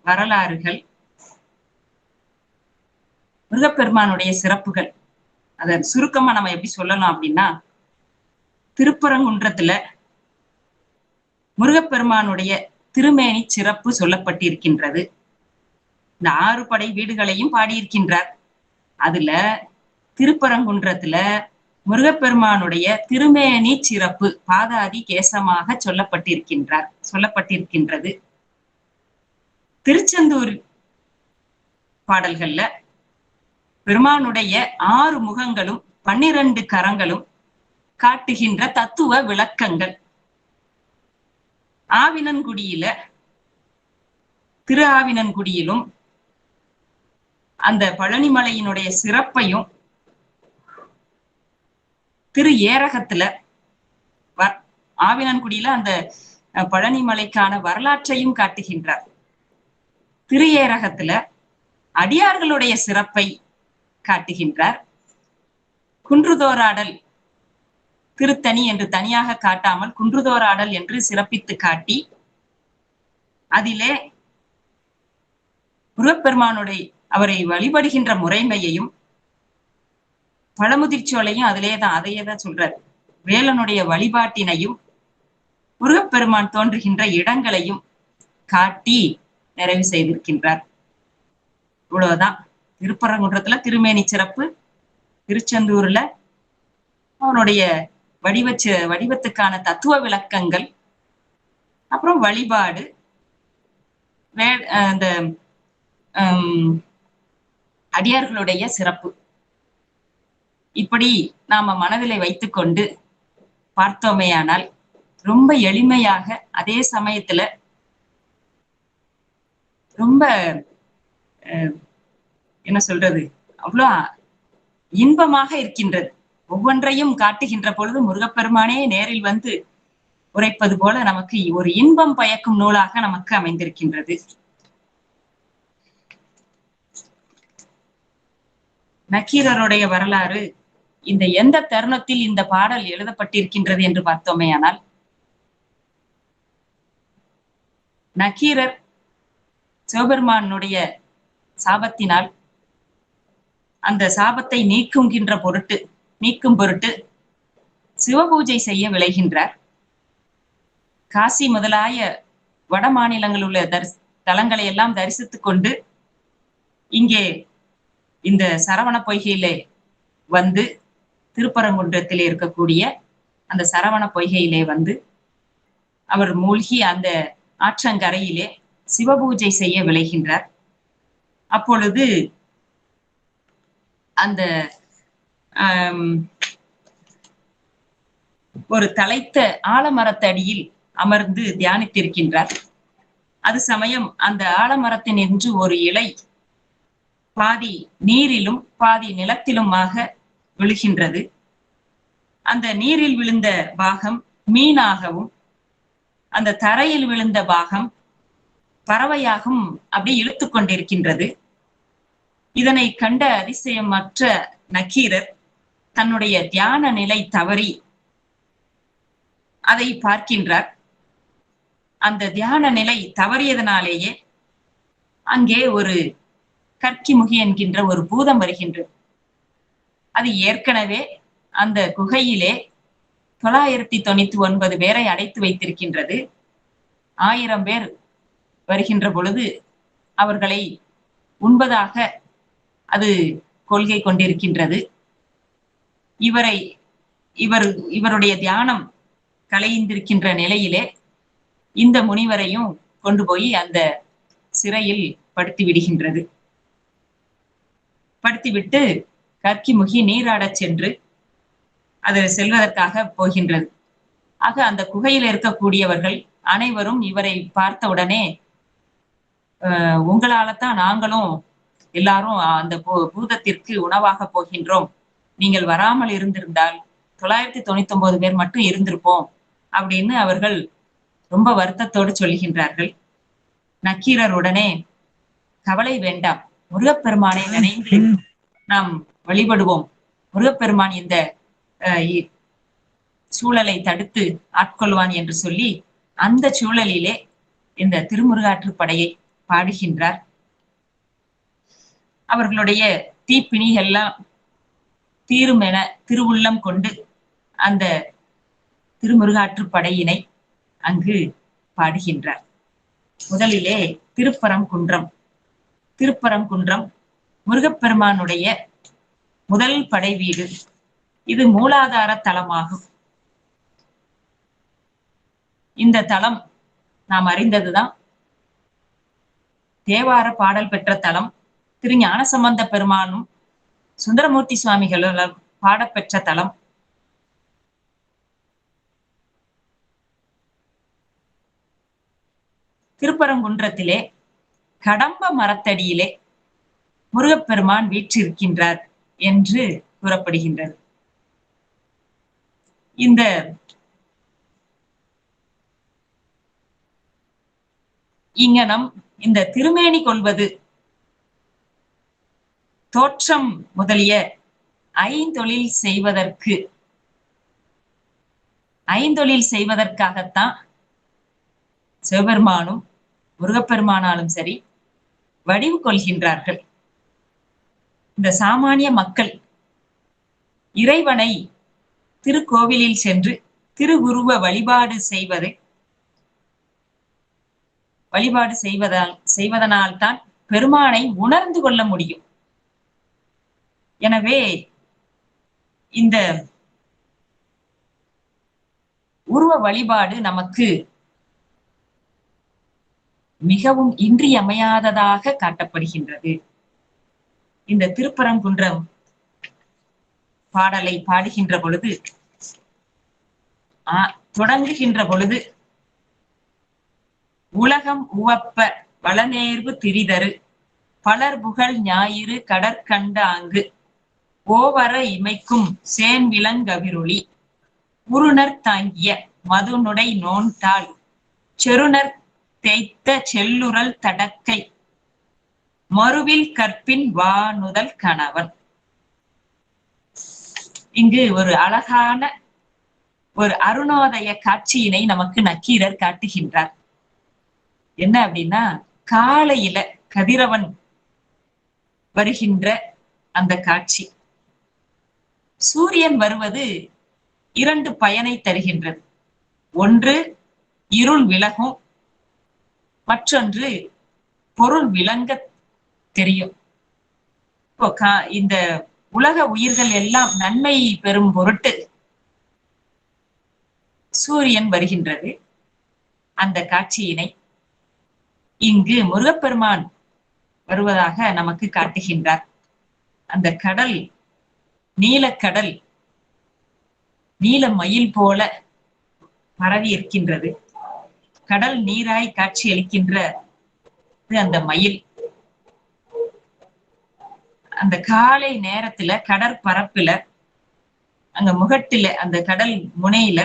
வரலாறுகள், முருகப்பெருமானுடைய சிறப்புகள். அத சுருக்கமா நம்ம எப்படி சொல்லலாம் அப்படின்னா, திருப்பரங்குன்றத்துல முருகப்பெருமானுடைய திருமேனி சிறப்பு சொல்லப்பட்டிருக்கின்றது. இந்த 6 படை வீடுகளையும் பாடியிருக்கின்றார். அதுல திருப்பரங்குன்றத்துல முருகப்பெருமானுடைய திருமேனி சிறப்பு பாதாதி கேசமாக சொல்லப்பட்டிருக்கின்றது. திருச்செந்தூர் பாடல்கள்ல பெருமானுடைய 6 முகங்களும் 12 கரங்களும் காட்டுகின்ற தத்துவ விளக்கங்கள். ஆவினன்குடியில திரு ஆவினன்குடியிலும் அந்த பழனிமலையினுடைய சிறப்பையும், திரு ஏரகத்துல ஆவினன்குடியில அந்த பழனிமலைக்கான வரலாற்றையும் காட்டுகின்றார். திரு ஏரகத்துல அடியார்களுடைய சிறப்பை காட்டுகின்றார். குன்றுதோராடல் திருத்தணி என்று தனியாக காட்டாமல் குன்றுதோராடல் என்று சிறப்பித்து காட்டி, அதிலே முருகப்பெருமானுடைய அவரை வழிபடுகின்ற முறைமையையும் பழமுதிர்ச்சோலையும் அதையேதான் சொல்றார். வேலனுடைய வழிபாட்டினையும் முருகப்பெருமான் தோன்றுகின்ற இடங்களையும் காட்டி நிறைவு செய்திருக்கின்றார். இவ்வளவுதான். திருப்பரங்குன்றத்துல திருமேனி சிறப்பு, திருச்செந்தூர்ல அவனுடைய வடிவத்துக்கான தத்துவ விளக்கங்கள், அப்புறம் வழிபாடு, அந்த அடியார்களுடைய சிறப்பு. இப்படி நாம மனதிலே வைத்துக்கொண்டு பார்த்தோமேயானால் ரொம்ப எளிமையாக, அதே சமயத்துல ரொம்ப என்ன சொல்றது, அவ்வளோ இன்பமாக இருக்கின்றது. ஒவ்வொன்றையும் காட்டுகின்ற பொழுது முருகப்பெருமானே நேரில் வந்து உரைப்பது போல நமக்கு ஒரு இன்பம் பயக்கும் நூலாக நமக்கு அமைந்திருக்கின்றது. நக்கீரருடைய வரலாறு இந்த எந்த தருணத்தில் இந்த பாடல் எழுதப்பட்டிருக்கின்றது என்று பார்த்தோமேயானால், நக்கீரர் சிவபெருமானுடைய சாபத்தினால் அந்த சாபத்தை நீக்கும் பொருட்டு சிவபூஜை செய்ய விளைகின்றார். காசி முதலாய வட மாநிலங்களில் உள்ள தலங்களை எல்லாம் தரிசித்துக் கொண்டு இங்கே இந்த சரவண பொய்கையிலே வந்து, திருப்பரங்குன்றத்திலே இருக்கக்கூடிய அந்த சரவண பொய்கையிலே வந்து அவர் மூழ்கி அந்த ஆற்றங்கரையிலே சிவபூஜை செய்ய விளைகின்றார். அப்பொழுது அந்த ஒரு தலைத்த ஆலமரத்தடியில் அமர்ந்து தியானித்திருக்கின்றார். அது சமயம் அந்த ஆலமரத்தின் என்று ஒரு இலை பாதி நீரிலும் பாதி நிலத்திலுமாக விழுகின்றது. அந்த நீரில் விழுந்த பாகம் மீனாகவும், அந்த தரையில் விழுந்த பாகம் பறவையாகவும் அப்படி இழுத்து கொண்டிருக்கின்றது. இதனை கண்ட அதிசயமற்ற நக்கீரர் தன்னுடைய தியான நிலை தவறி அதை பார்க்கின்றார். அந்த தியான நிலை தவறியதனாலேயே அங்கே ஒரு கற்கிமுகி என்கின்ற ஒரு பூதம் வருகின்றது. அது ஏற்கனவே அந்த குகையிலே 999 பேரை அடைத்து வைத்திருக்கின்றது. 1000 பேர் வருகின்ற பொழுது அவர்களை உண்பதாக அது கொள்கை கொண்டிருக்கின்றது. இவருடைய தியானம் கலைந்திருக்கின்ற நிலையிலே இந்த முனிவரையும் கொண்டு போய் அந்த சிறையில் படுத்தி விடுகின்றது. படுத்திவிட்டு கற்கிமுகி நீராடச் சென்று அது செல்வதற்காக போகின்றது. ஆக அந்த குகையில் இருக்கக்கூடியவர்கள் அனைவரும் இவரை பார்த்தவுடனே உங்களால்தான் நாங்களும் எல்லாரும் அந்த பூதத்திற்கு உணவாக போகின்றோம், நீங்கள் வராமல் இருந்திருந்தால் 999 பேர் மட்டும் இருந்திருப்போம் அப்படின்னு அவர்கள் ரொம்ப வருத்தத்தோடு சொல்லுகின்றார்கள். நக்கீரர் உடனே கவலை வேண்டாம், முருகப்பெருமானை நினைந்து நாம் வழிபடுவோம், முருகப்பெருமான் இந்த சூழலை தடுத்து ஆட்கொள்வான் என்று சொல்லி அந்த சூழலிலே இந்த திருமுருகாற்றுப்படையை பாடுகின்றார். அவர்களுடைய தீப்பிணிகள்லாம் தீரும் என திருவுள்ளம் கொண்டு அந்த திருமுருகாற்றுப்படையினை அங்கு பாடுகின்றார். முதலிலே திருப்பரங்குன்றம். திருப்பரங்குன்றம் முருகப்பெருமானுடைய முதல் படை வீடு. இது மூலாதார தலமாகும். இந்த தலம் நாம் அறிந்ததுதான். தேவார பாடல் பெற்ற தலம். திரு ஞானசம்பந்த பெருமானும் சுந்தரமூர்த்தி சுவாமிகளால் பாடப்பெற்ற தலம். திருப்பரங்குன்றத்திலே கடம்ப மரத்தடியிலே முருகப்பெருமான் வீற்றிருக்கின்றார் என்று கூறப்படுகின்றது. இந்த இங்கனம் இந்த திருமேனி கொள்வது தோற்றம் முதலிய ஐந்தொழில் செய்வதற்காகத்தான் சிவபெருமானும் முருகப்பெருமானாலும் சரி வடிவு கொள்கின்றார்கள். இந்த சாமானிய மக்கள் இறைவனை திருக்கோவிலில் சென்று திருவுருவ வழிபாடு செய்வதனால்தான் பெருமானை உணர்ந்து கொள்ள முடியும். எனவே இந்த உருவ வழிபாடு நமக்கு மிகவும் இன்றியமையாததாக காட்டப்படுகின்றது. இந்த திருப்பரங்குன்றம் பாடலை பாடுகின்ற பொழுது தொடங்குகின்ற பொழுது உலகம் உவப்ப வளநேர்வு திரிதரு பலர் புகழ் ஞாயிறு கடற்கண்ட ஆங்கு ஓவர இமைக்கும் சேன் விலங்கவிருளி உருணர் தாங்கிய மதுநுடை நோன்தாள் செருணர் தேய்த்த செல்லுரல் தடக்கை மறுவில் கற்பின் வானுதல் கணவன். இங்கு ஒரு அழகான ஒரு அருணோதய காட்சியினை நமக்கு நக்கீரர் காட்டுகின்றார். என்ன அப்படின்னா, காலையில கதிரவன் வருகின்ற அந்த காட்சி. சூரியன் வருவது 2 பயனை தருகின்றது. ஒன்று இருள் விலகும், மற்றொன்று பொருள் விளங்க தெரியும். இப்போ இந்த உலக உயிர்கள் எல்லாம் நன்மை பெறும் பொருட்டு சூரியன் வருகின்றது. அந்த காட்சியினை இங்கு முருகப்பெருமான் வருவதாக நமக்கு காட்டுகின்றார். அந்த கடல் நீலக்கடல் நீல மயில் போல பரவி இருக்கின்றது. கடல் நீராய் காட்சி அளிக்கின்ற அந்த மயில் அந்த காலை நேரத்துல கடற்பரப்புல அங்க முகட்டில அந்த கடல் முனையில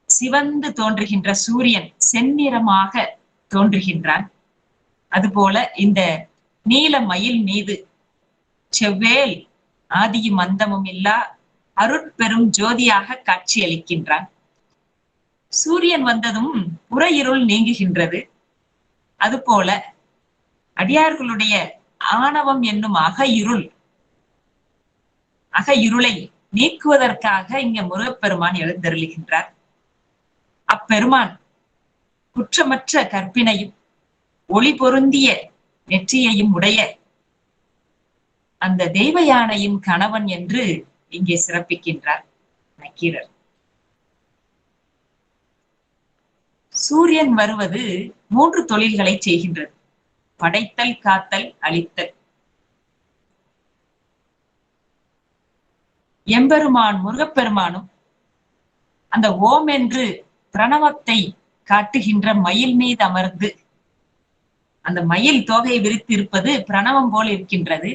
சிவந்து தோன்றுகின்ற சூரியன் செந்நிறமாக தோன்றுகின்றான். அதுபோல இந்த நீல மயில் மீது செவ்வேல் ஆதியும் அந்தமும் இல்லா அருட்பெரும் ஜோதியாக காட்சி அளிக்கின்றான். சூரியன் வந்ததும் புற இருள் நீங்குகின்றது. அதுபோல அடியார்களுடைய ஆணவம் என்னும் அக இருளை நீக்குவதற்காக இங்க முருகப்பெருமான் எழுந்தருளுகின்றார். அப்பெருமான் குற்றமற்ற கற்பினையும் ஒளி பொருந்திய நெற்றியையும் உடைய அந்த தெய்வ யானையின் கணவன் என்று இங்கே சிறப்பிக்கின்றார் நக்கீரர். சூரியன் வருவது 3 தொழில்களை செய்கின்றது. படைத்தல், காத்தல், அழித்தல். எம்பெருமான் முருகப்பெருமானும் அந்த ஓம் என்று பிரணவத்தை காட்டுகின்ற மயில் மீது அமர்ந்து, அந்த மயில் தோகை விரித்து இருப்பது பிரணவம் போல் இருக்கின்றது.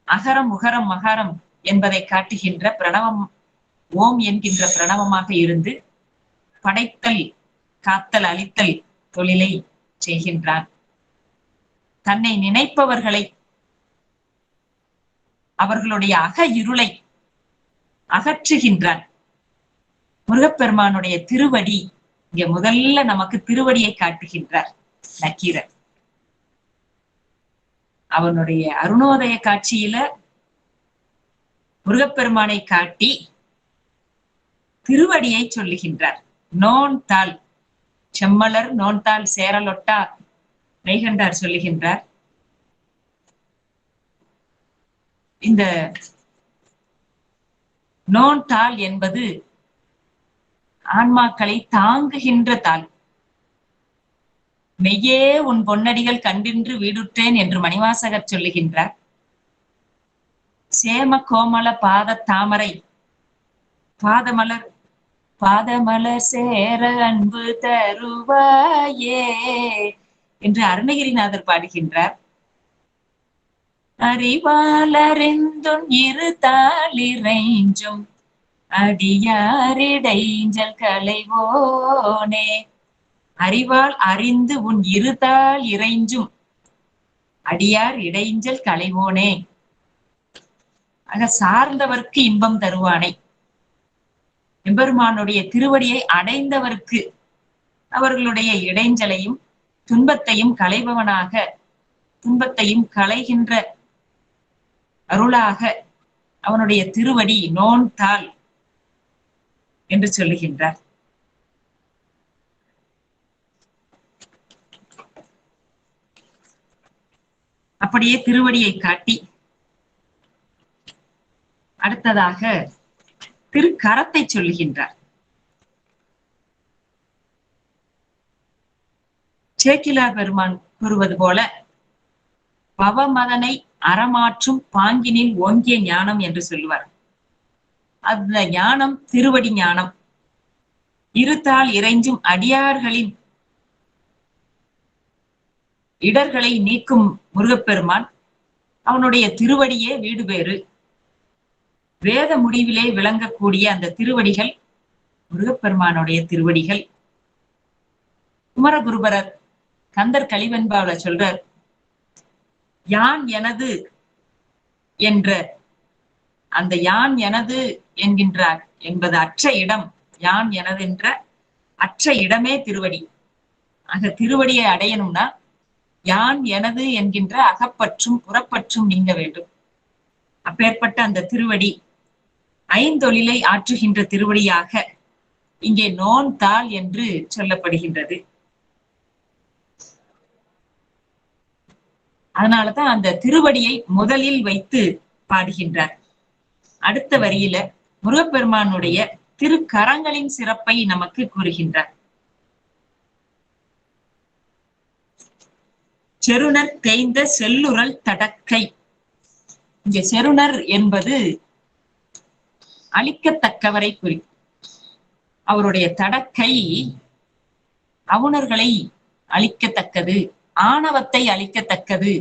அகரம் உகரம் மகரம் என்பதை காட்டுகின்ற பிரணவம் ஓம் என்கின்ற பிரணவமாக இருந்து படைத்தல், காத்தல், அழித்தல் தொழிலை செய்கின்றான். தன்னை நினைப்பவர்களை, அவர்களுடைய அக இருளை அகற்றுகின்றான். முருகப்பெருமானுடைய திருவடி, இங்க முதல்ல நமக்கு திருவடியை காட்டுகின்றார் நக்கீரர். அவனுடைய அருணோதய காட்சியில முருகப்பெருமானை காட்டி திருவடியை சொல்லுகின்றார். நோன் தாள் செம்மலர் நோன்தாள் சேரலொட்டா மெய்கண்டார் சொல்லுகின்றார். இந்த நோன்தாள் என்பது ஆன்மாக்களை தாங்குகின்ற தாள். மெய்யே உன் பொன்னடிகள் கண்டின்று வீடுற்றேன் என்று மணிவாசகர் சொல்லுகின்றார். சேம கோமல பாத தாமரை பாதமலர் பாதமலர் சேர அன்பு தருவாயே என்று அருணகிரிநாதர் பாடுகின்றார். அறிவாலறிந்தும் இரு தாளிறைஞ்சும் அடியாரிடைஞ்சல் களைவோனே. அறிவால் அறிந்து உன் இருதாள் இறைஞ்சும் அடியார் இடைஞ்சல் களைவோனே. ஆக சார்ந்தவர்க்கு இன்பம் தருவானே. எம்பெருமானுடைய திருவடியை அடைந்தவர்க்கு அவர்களுடைய இடைஞ்சலையும் துன்பத்தையும் களைபவனாக, துன்பத்தையும் களைகின்ற அருளாக அவனுடைய திருவடி நோன் தாள் என்று சொல்லுகின்றார். அப்படியே திருவடியை காட்டி அடுத்ததாக திருக்கரத்தை சொல்லுகின்றார். சேக்கிலார் பெருமான் கூறுவது போல பவமதனை அறமாற்றும் பாங்கினில் ஓங்கிய ஞானம் என்று சொல்லுவார். அந்த ஞானம் திருவடி ஞானம். இருத்தால் இறைஞ்சும் அடியார்களின் இடர்களை நீக்கும் முருகப்பெருமான் அவனுடைய திருவடியே வீடு பேறு. வேத முடிவிலே விளங்கக்கூடிய அந்த திருவடிகள் முருகப்பெருமானுடைய திருவடிகள். குமரகுருபரர் கந்தர் கலிவெண்பாவுல சொல்றார், யான் எனது என்ற அந்த யான் எனது என்கின்றார் என்பது அற்ற இடம். யான் எனது என்ற அற்ற இடமே திருவடி. ஆக திருவடியை அடையணும்னா யான் எனது என்கின்ற அகப்பற்றும் புறப்பற்றும் நீங்க வேண்டும். அப்பேற்பட்ட அந்த திருவடி ஐந்தொழிலை ஆற்றுகின்ற திருவடியாக இங்கே நோன் தாள் என்று சொல்லப்படுகின்றது. அதனாலதான் அந்த திருவடியை முதலில் வைத்து பாடுகின்றார். அடுத்த வரியில முருகப்பெருமானுடைய திருக்கரங்களின் சிறப்பை நமக்கு கூறுகின்றார். செருணர் தேய்ந்த செல்லுரல் தடக்கை. இங்க செருணர் என்பது அழிக்கத்தக்கவரை குறி. அவருடைய தடக்கை அவுணர்களை அழிக்கத்தக்கது, ஆணவத்தை அழிக்கத்தக்கது.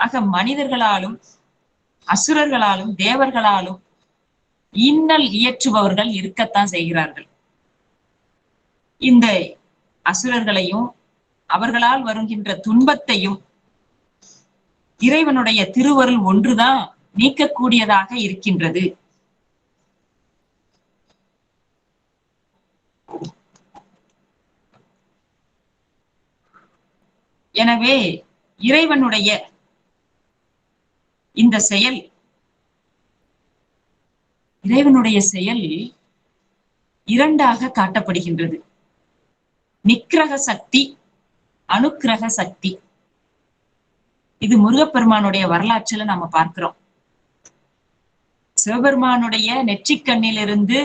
ஆக மனிதர்களாலும் அசுரர்களாலும் தேவர்களாலும் இன்னல் இயற்றுபவர்கள் இருக்கத்தான் செய்கிறார்கள். இந்த அசுரர்களையும் அவர்களால் வருகின்ற துன்பத்தையும் இறைவனுடைய திருவருள் ஒன்றுதான் நீக்கக்கூடியதாக இருக்கின்றது. எனவே இறைவனுடைய இந்த செயல், இறைவனுடைய செயல் இரண்டாக காட்டப்படுகின்றது. நிக்கிரக சக்தி, அனுக்கிரக சக்தி. இது முருகப்பெருமானுடைய வரலாற்றுல நாம பார்க்கிறோம். சிவபெருமானுடைய நெற்றிக்கண்ணிலிருந்து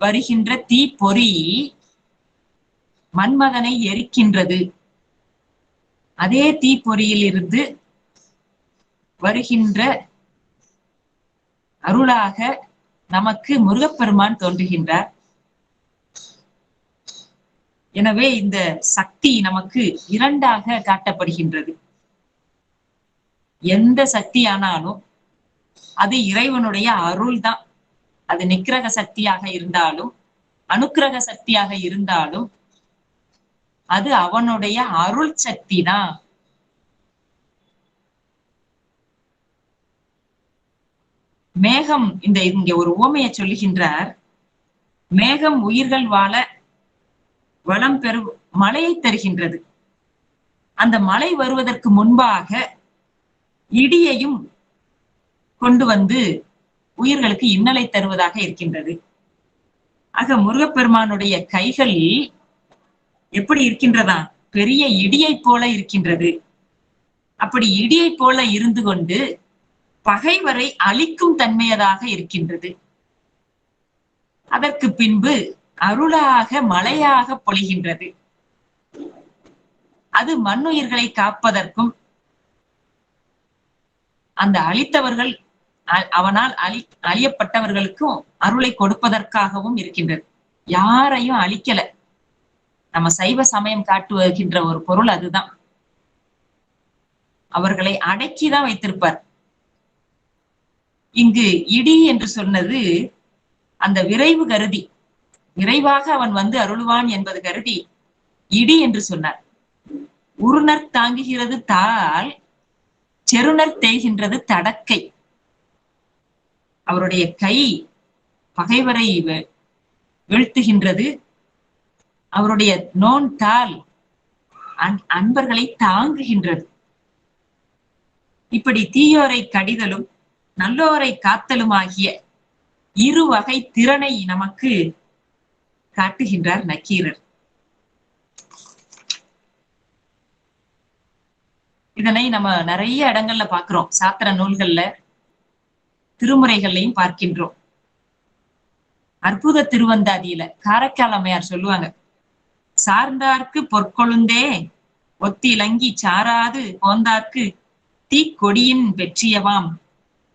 வருகின்ற தீ பொறி மன்மதனை எரிக்கின்றது. அதே தீப்பொறியில் இருந்து வருகின்ற அருளாக நமக்கு முருகப்பெருமான் தோன்றுகின்றார். எனவே இந்த சக்தி நமக்கு இரண்டாக காட்டப்படுகின்றது. எந்த சக்தியானாலும் அது இறைவனுடைய அருள் தான். அது நிக்கிரக சக்தியாக இருந்தாலும் அனுக்கிரக சக்தியாக இருந்தாலும் அது அவனுடைய அருள் சக்தி தான். மேகம் இங்க ஒரு உவமையை சொல்லுகின்றார். மேகம் உயிர்கள் வாழ வளம் பெறும் மழையை தருகின்றது. அந்த மழை வருவதற்கு முன்பாக இடியையும் கொண்டு வந்து உயிர்களுக்கு இன்னலை தருவதாக இருக்கின்றது. ஆக முருகப்பெருமானுடைய கைகள் எப்படி இருக்கின்றதா? பெரிய இடியை போல இருக்கின்றது. அப்படி இடியை போல இருந்து கொண்டு பகைவரை அழிக்கும் தன்மையதாக இருக்கின்றது. அதற்கு பின்பு அருளாக மழையாக பொழிகின்றது. அது மண்ணுயிர்களை காப்பதற்கும் அந்த அழித்தவர்கள் அவனால் அழியப்பட்டவர்களுக்கும் அருளை கொடுப்பதற்காகவும் இருக்கின்றது. யாரையும் அழிக்கல. நம்ம சைவ சமயம் காட்டுகின்ற ஒரு பொருள் அதுதான். அவர்களை அடக்கிதான் வைத்திருப்பார். இங்கு இடி என்று சொன்னது அந்த விரைவு கருதி, விரைவாக அவன் வந்து அருள்வான் என்பது கருதி இடி என்று சொன்னார். உருணர் தாங்குகிறது தாள், செருணர் தேய்கின்றது தடக்கை. அவருடைய கை பகைவரை வீழ்த்துகின்றது. அவருடைய நோன் தாள் அன்பர்களை தாங்குகின்றது. இப்படி தீயோரை கடிதலும் நல்லோரை காத்தலுமாகிய இரு வகை திறனை நமக்கு காட்டுகின்றார் நக்கீரர். இதனை நம்ம நிறைய இடங்கள்ல பாக்குறோம். சாத்திர நூல்கள்ல, திருமுறைகள்லையும் பார்க்கின்றோம். அற்புத திருவந்தாதியில காரைக்கால் அம்மையார் சொல்லுவாங்க, சார்ந்தார்க்கு பொற்கொழுந்தே ஒத்திலங்கி சாராது போந்தார்க்கு தீக்கொடியின் வெற்றியவாம்.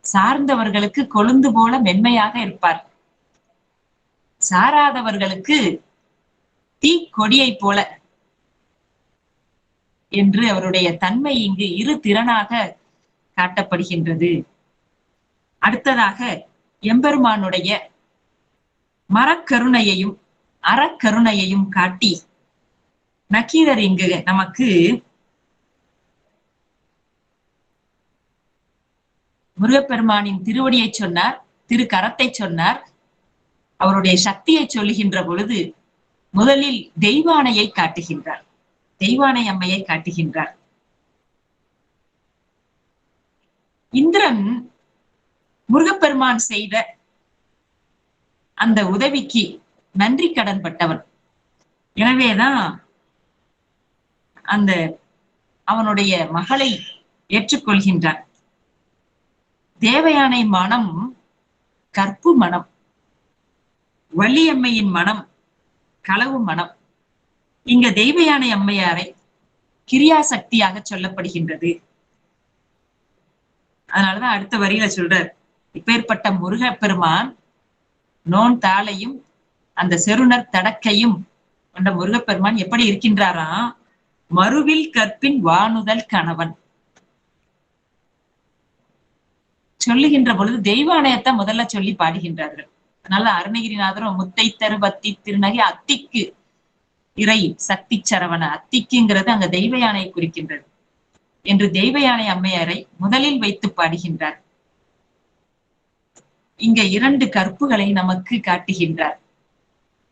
சார்ந்தவர்களுக்கு கொழுந்து போல மென்மையாக இருப்பார், சாராதவர்களுக்கு தீக்கொடியை போல என்று அவருடைய தன்மை இங்கு இரு திறனாக காட்டப்படுகின்றது. அடுத்ததாக எம்பெருமானுடைய மரக்கருணையையும் அறக்கருணையையும் காட்டி நக்கீரர் இங்கு நமக்கு முருகப்பெருமானின் திருவடியை சொன்னார், திருக்கரத்தை சொன்னார். அவருடைய சக்தியை சொல்லுகின்ற பொழுது முதலில் தெய்வானையை காட்டுகின்றார், தெய்வானை அம்மையை காட்டுகின்றார். இந்திரன் முருகப்பெருமான் செய்த அந்த உதவிக்கு நன்றி கடன் பட்டவன். எனவேதான் அந்த அவனுடைய மகளை ஏற்றுக்கொள்கின்றான். தேவயானை மனம் கற்பு மனம், வள்ளியம்மையின் மனம் களவு மனம். இங்க தெய்வயானை அம்மையாரை கிரியாசக்தியாக சொல்லப்படுகின்றது. அதனாலதான் அடுத்த வரியில சொல்றார், இப்பேற்பட்ட முருகப்பெருமான் நோன் தாளையும் அந்த செருணர் தடக்கையும் கொண்ட முருகப்பெருமான் எப்படி இருக்கின்றாராம்? மறுவில் கற்பின் வானுதல் கணவன். சொல்லுகின்ற பொழுது தெய்வானையத்தை முதல்ல சொல்லி பாடுகின்றார்கள். அதனால அருணகிரிநாதரும் முத்தை தருபத்தி திருநகை அத்திக்கு இறை சக்தி சரவண, அத்திக்குங்கிறது அங்க தெய்வ யானையை குறிக்கின்றது என்று தெய்வ யானை அம்மையாரை முதலில் வைத்து பாடுகின்றார். இங்க இரண்டு கற்புகளை நமக்கு காட்டுகின்றார்.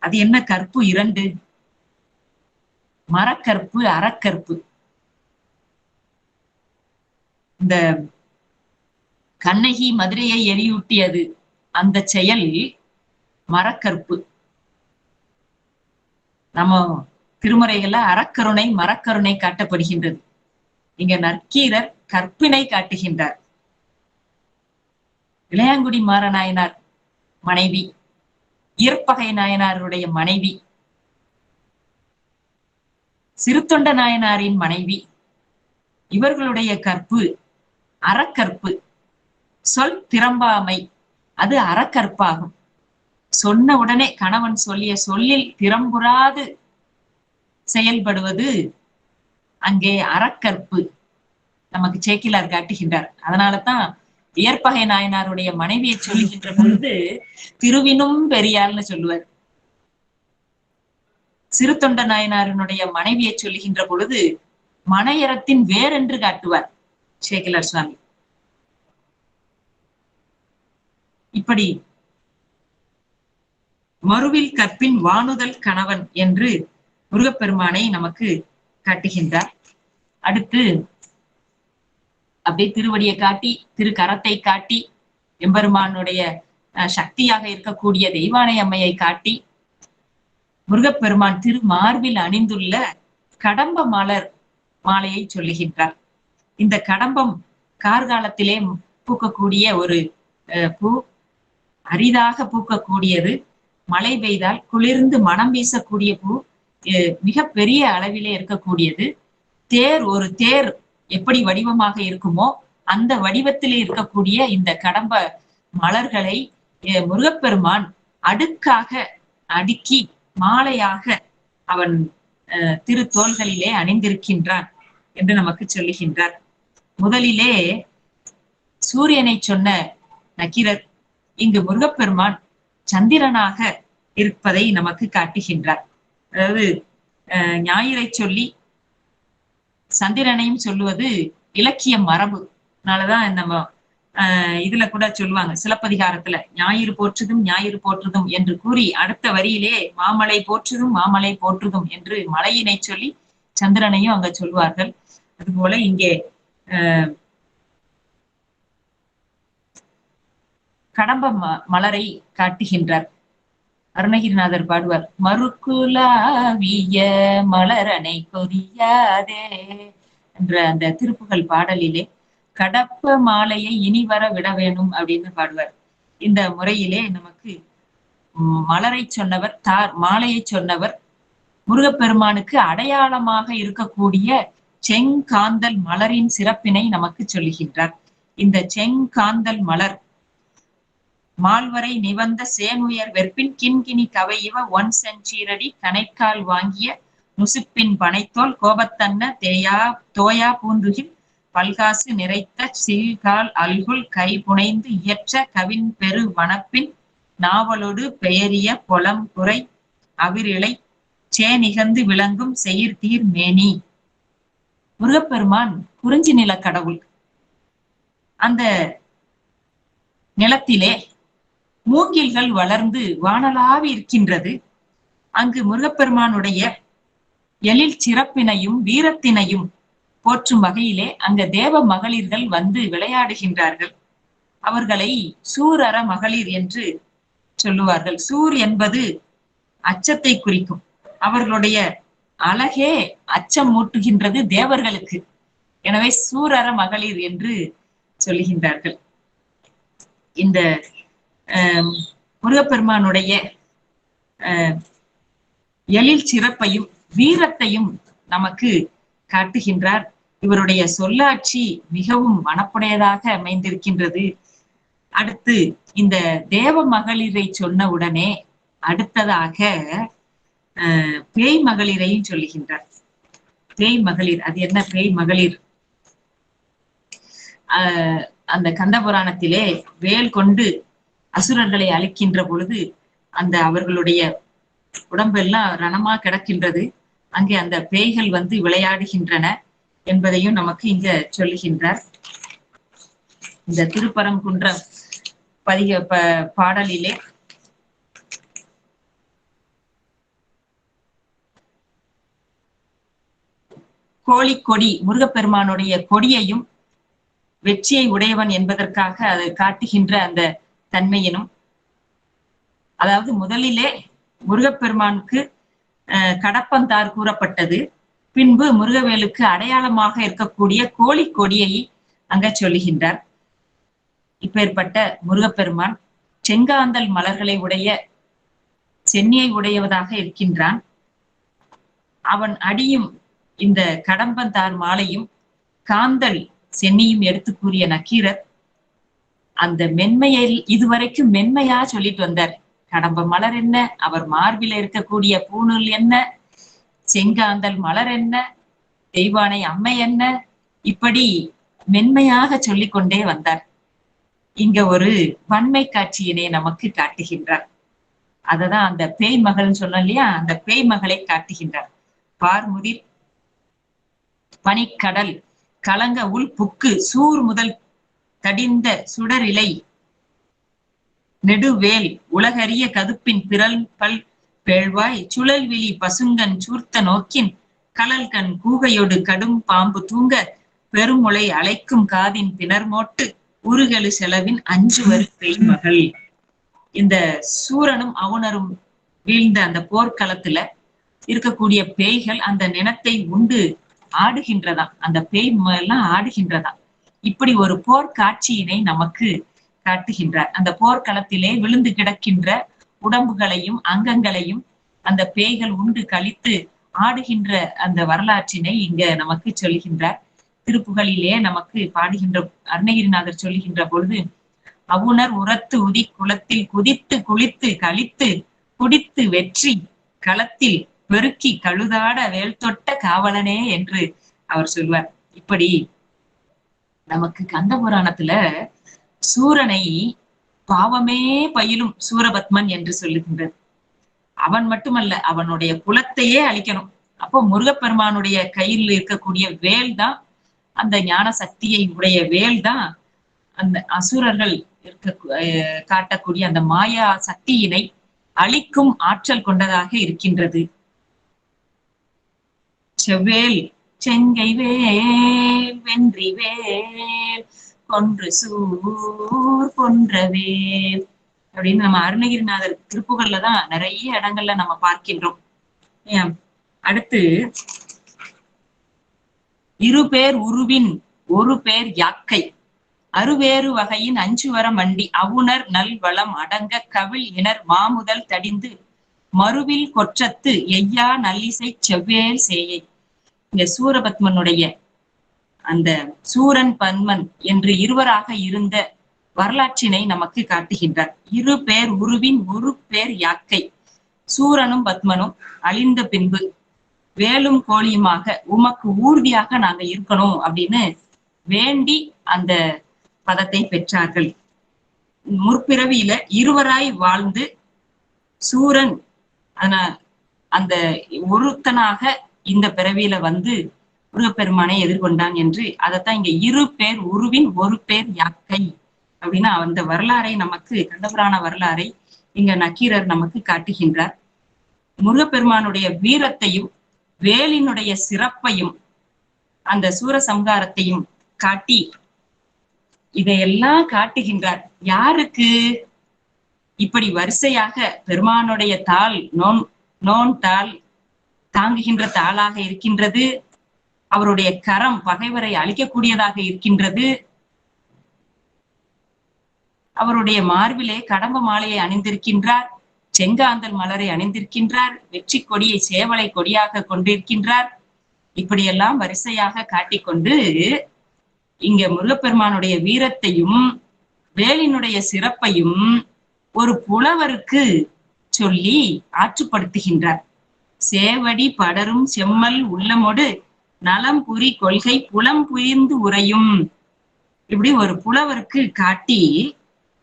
அது என்ன கற்பு? இரண்டு, மரக்கற்பு, அறக்கற்பு. இந்த கண்ணகி மதுரையை எரியூட்டியது அந்த செயல் மரக்கற்பு. நம்ம திருமுறைகள்ல அறக்கருணை மரக்கருணை காட்டப்படுகின்றது. இங்க நற்கீரர் கற்பினை காட்டுகின்றார். இளையாங்குடி மாறநாயனார் மனைவி, இயற்பகை நாயனாருடைய மனைவி, சிறுத்தொண்ட நாயனாரின் மனைவி. இவர்களுடைய கற்பு அறக்கற்பு. சொல் திறம்பாமை அது அறக்கற்பாகும். சொன்ன உடனே கணவன் சொல்லிய சொல்லில் திறம்புறாது செயல்படுவது அங்கே அறக்கற்பு நமக்கு சேக்கிலார் காட்டுகின்றார். அதனாலதான் இயற்பகை நாயனாருடைய மனைவியை சொல்லுகின்ற பொழுது திருவினும் பெரியார்னு சொல்லுவார். சிறுத்தொண்ட நாயனாரினுடைய மனைவியை சொல்லுகின்ற பொழுது மனையறத்தின் வேறென்று காட்டுவார் சேக்கிலார் சுவாமி. இப்படி மறுவில் கற்பின் வானுதல் கணவன் என்று முருகப்பெருமானை நமக்கு காட்டுகின்றார். அடுத்து அப்படியே திருவடியை காட்டி திருக்கரத்தை காட்டி எம்பெருமானுடைய சக்தியாக இருக்கக்கூடிய தெய்வானை அம்மையை காட்டி முருகப்பெருமான் திரு மார்பில் அணிந்துள்ள கடம்ப மலர் மாலையை சொல்லுகின்றார். இந்த கடம்பம் கார்காலத்திலே பூக்கக்கூடிய ஒரு பூ, அரிதாக பூக்கக்கூடியது. மழை பெய்தால் குளிர்ந்து மனம் வீசக்கூடிய பூ, மிக பெரிய அளவிலே இருக்கக்கூடியது. ஒரு தேர் எப்படி வடிவமாக இருக்குமோ அந்த வடிவத்திலே இருக்கக்கூடிய இந்த கடம்ப மலர்களை முருகப்பெருமான் அடுக்காக அடுக்கி மாலையாக அவன் திரு தோள்களிலே அணிந்திருக்கின்றான் என்று நமக்கு சொல்லுகின்றார். முதலிலே சூரியனை சொன்ன நக்கீரர் இங்கு முருகப்பெருமான் சந்திரனாக இருப்பதை நமக்கு காட்டுகின்றார். அதாவது ஞாயிறை சொல்லி சந்திரனையும் சொல்லுவது இலக்கிய மரபு. அதனாலதான் நம்ம இதுல கூட சொல்லுவாங்க சிலப்பதிகாரத்துல ஞாயிறு போற்றுதும் ஞாயிறு போற்றுதும் என்று கூறி அடுத்த வரியிலே மாமலை போற்றுதும் மாமலை போற்றுதும் என்று மலையினை சொல்லி சந்திரனையும் அங்க சொல்வார்கள். அதுபோல இங்கே கடம்ப மலரை காட்டுகின்றார். அருணகிரிநாதர் பாடுவார், மறுக்குலாவிய மலரனை கொரியாதே என்ற அந்த திருப்புகழ் பாடலிலே கடப்ப மாலையை இனி வர விட வேணும் அப்படின்னு பாடுவார். இந்த முறையிலே நமக்கு மலரை சொன்னவர் மாலையை சொன்னவர் முருகப்பெருமானுக்கு அடையாளமாக இருக்கக்கூடிய செங்காந்தல் மலரின் சிறப்பினை நமக்கு சொல்லுகின்றார். இந்த செங்காந்தல் மலர் மால்வரை நிவந்த சேனுயர் வெற்பின் கிண்கிணி கவையிவ ஒன் செஞ்சீரடி கனைக்கால் வாங்கிய நுசுப்பின் பனைத்தோல் கோபத்தன்ன தோயா பூந்துகில் பல்காசு நிறைத்த சீழ்கால் அல்குல் கை புனைந்து இயற்ற கவின் பெரு வனப்பின் நாவலோடு பெயரிய பொலம் குறை அவிரிலை சேநிகந்து விளங்கும் செயிர்தீர் மேனி. முருகப்பெருமான் குறிஞ்சி நில கடவுள். அந்த நிலத்திலே மூங்கில்கள் வளர்ந்து வானலாவி இருக்கின்றது. அங்கு முருகப்பெருமானுடைய எழில் சிறப்பினையும் வீரத்தினையும் போற்றும் வகையிலே அங்க தேவ மகளிர்கள் வந்து விளையாடுகின்றார்கள். அவர்களை சூரற மகளிர் என்று சொல்லுவார்கள். சூர் என்பது அச்சத்தை குறிக்கும். அவர்களுடைய அழகே அச்சம் மூட்டுகின்றது தேவர்களுக்கு. எனவே சூரற மகளிர் என்று சொல்லுகின்றார்கள். இந்த முருகப்பெருமானுடைய எழில் சிறப்பையும் வீரத்தையும் நமக்கு காட்டுகின்றார். இவருடைய சொல்லாட்சி மிகவும் மனப்புடையதாக அமைந்திருக்கின்றது. அடுத்து இந்த தேவ மகளிரை சொன்ன உடனே அடுத்ததாக பேய் மகளிரையும் சொல்லுகின்றார். பேய் மகளிர், அது என்ன பேய் மகளிர்? அந்த கந்த புராணத்திலே வேல் கொண்டு அசுரர்களை அழிக்கின்ற பொழுது அந்த அவர்களுடைய உடம்பெல்லாம் ரணமா கிடக்கின்றது. அங்கே அந்த பேய்கள் வந்து விளையாடுகின்றன என்பதையும் நமக்கு இங்க சொல்லுகின்றார். இந்த திருப்பரங்குன்றம் பாடலிலே கோழிக்கொடி முருகப்பெருமானுடைய கொடியையும் வெற்றியை உடையவன் என்பதற்காக அதை காட்டுகின்ற அந்த தன்மையினும், அதாவது முதலிலே முருகப்பெருமானுக்கு கடப்பந்தார் கூறப்பட்டது. பின்பு முருகவேலுக்கு அடையாளமாக இருக்கக்கூடிய கோழி கொடியை அங்க சொல்லுகின்றார். இப்பேற்பட்ட முருகப்பெருமான் செங்காந்தல் மலர்களை உடைய சென்னியை உடையவதாக இருக்கின்றான். அவன் அடியும் இந்த கடம்பந்தார் மாலையும் காந்தல் சென்னியும் எடுத்து கூறிய நக்கீரர் அந்த மென்மையை இதுவரைக்கும் மென்மையா சொல்லிட்டு வந்தார். கடம்ப மலர் என்ன, அவர் மார்பில இருக்கக்கூடிய பூணூல் என்ன, செங்காந்தல் மலர் என்ன, தெய்வானை அம்மை என்ன, இப்படி மென்மையாக சொல்லிக் கொண்டே வந்தார். இங்க ஒரு வன்மை காட்சியினை நமக்கு காட்டுகின்றார். அததான் அந்த பேய் மகள்னு சொன்னோம் இல்லையா, அந்த பேய் மகளை காட்டுகின்றார். பார்முதிர் பனிக்கடல் கலங்க உள் புக்கு சூர் முதல் கடிந்த சுடரிலை நெடுவேல் உலகறிய கதுப்பின் பிறல் பல் பேழ்வாய் சுழல்விழி பசுங்கன் சூர்த்த நோக்கின் கலல்கண் கூகையொடு கடும் பாம்பு தூங்க பெருமுளை அழைக்கும் காதின் பிணர்மோட்டு உருகெழு செலவின் அஞ்சுவர் பேய்மகள். இந்த சூரனும் அவுணரும் வீழ்ந்த அந்த போர்க்களத்துல இருக்கக்கூடிய பேய்கள் அந்த நிலத்தை உண்டு ஆடுகின்றதாம். அந்த பேய் எல்லாம் ஆடுகின்றதாம். இப்படி ஒரு போர் காட்சியினை நமக்கு காட்டுகின்றார். அந்த போர்க்களத்திலே விழுந்து கிடக்கின்ற உடம்புகளையும் அங்கங்களையும் அந்த பேய்கள் உண்டு கழித்து ஆடுகின்ற அந்த வரலாற்றினை இங்க நமக்கு சொல்கின்றார். திருப்புகளிலே நமக்கு பாடுகின்ற அருணகிரிநாதர் சொல்லுகின்ற பொழுது, அவுணர் உரத்து உதி குளத்தில் குதித்து குளித்து கழித்து குடித்து வெற்றி களத்தில் பெருக்கி கழுதாட வேல் தொட்ட காவலனே என்று அவர் சொல்வார். இப்படி நமக்கு கந்த புராணத்துல சூரனை பாவமே பயிலும் சூரபத்மன் என்று சொல்லுகின்றது. அவன் மட்டுமல்ல, அவனுடைய குலத்தையே அழிக்கணும். அப்போ முருகப்பெருமானுடைய கையில் இருக்கக்கூடிய வேல் தான், அந்த ஞான சக்தியை உடைய வேல் தான் அந்த அசுரர்கள் காட்டக்கூடிய அந்த மாயா சக்தியினை அழிக்கும் ஆற்றல் கொண்டதாக இருக்கின்றது. செவ்வேல் செங்கை வேல் வென்றி வேல் கொன்று சூர் கொன்றவேல் அப்படின்னு நம்ம அருணகிரிநாதர் திருப்புகள்ல தான் நிறைய இடங்கள்ல நம்ம பார்க்கின்றோம். அடுத்து இரு பேர் உருவின் ஒரு பேர் யாக்கை அறுவேறு வகையின் அஞ்சு வர மண்டி அவுணர் நல் வளம் அடங்க கவிழ் இணர் மாமுதல் தடிந்து மறுவில் கொற்றத்து எய்யா நல்லிசை செவ்வேல் சேயை. இந்த சூரபத்மனுடைய அந்த சூரன் பன்மன் என்று இருவராக இருந்த வரலாற்றினை நமக்கு காட்டுகின்றார். இரு பேர் உருவின் ஒரு பேர் யாக்கை. சூரனும் பத்மனும் அழிந்த பின்பு வேலும் கோழியுமாக உமக்கு ஊர்தியாக நாங்க இருக்கணும் அப்படின்னு வேண்டி அந்த பதத்தை பெற்றார்கள். முற்பிறவியில இருவராய் வாழ்ந்து சூரன் அந்த ஒருத்தனாக இந்த பிறவியில வந்து முருகப்பெருமானை எதிர்கொண்டான் என்று அதைத்தான் இங்க இரு பேர் உருவின் ஒரு பேர் யாக்கை அப்படின்னா அந்த வரலாறை நமக்கு கந்தபுராண வரலாறை இங்க நக்கீரர் நமக்கு காட்டுகின்றார். முருகப்பெருமானுடைய வீரத்தையும் வேலினுடைய சிறப்பையும் அந்த சூரசம்ஹாரத்தையும் காட்டி இதையெல்லாம் காட்டுகின்றார். யாருக்கு? இப்படி வரிசையாக பெருமானுடைய தாள் நோன் தாள் தாங்குகின்ற தாளாக இருக்கின்றது. அவருடைய கரம் பகைவரை அழிக்கக்கூடியதாக இருக்கின்றது. அவருடைய மார்பிலே கடம்ப மாலையை அணிந்திருக்கின்றார், செங்காந்தல் மலரை அணிந்திருக்கின்றார், வெற்றி கொடியை சேவலை கொடியாக கொண்டிருக்கின்றார். இப்படியெல்லாம் வரிசையாக காட்டிக்கொண்டு இங்க முருகப்பெருமானுடைய வீரத்தையும் வேலினுடைய சிறப்பையும் ஒரு புலவருக்கு சொல்லி ஆற்றுப்படுத்துகின்றார். சேவடி படரும் செம்மல் உள்ளமோடு நலம் புரி கொள்கை புலம் புரிந்து உரையும். இப்படி ஒரு புலவருக்கு காட்டி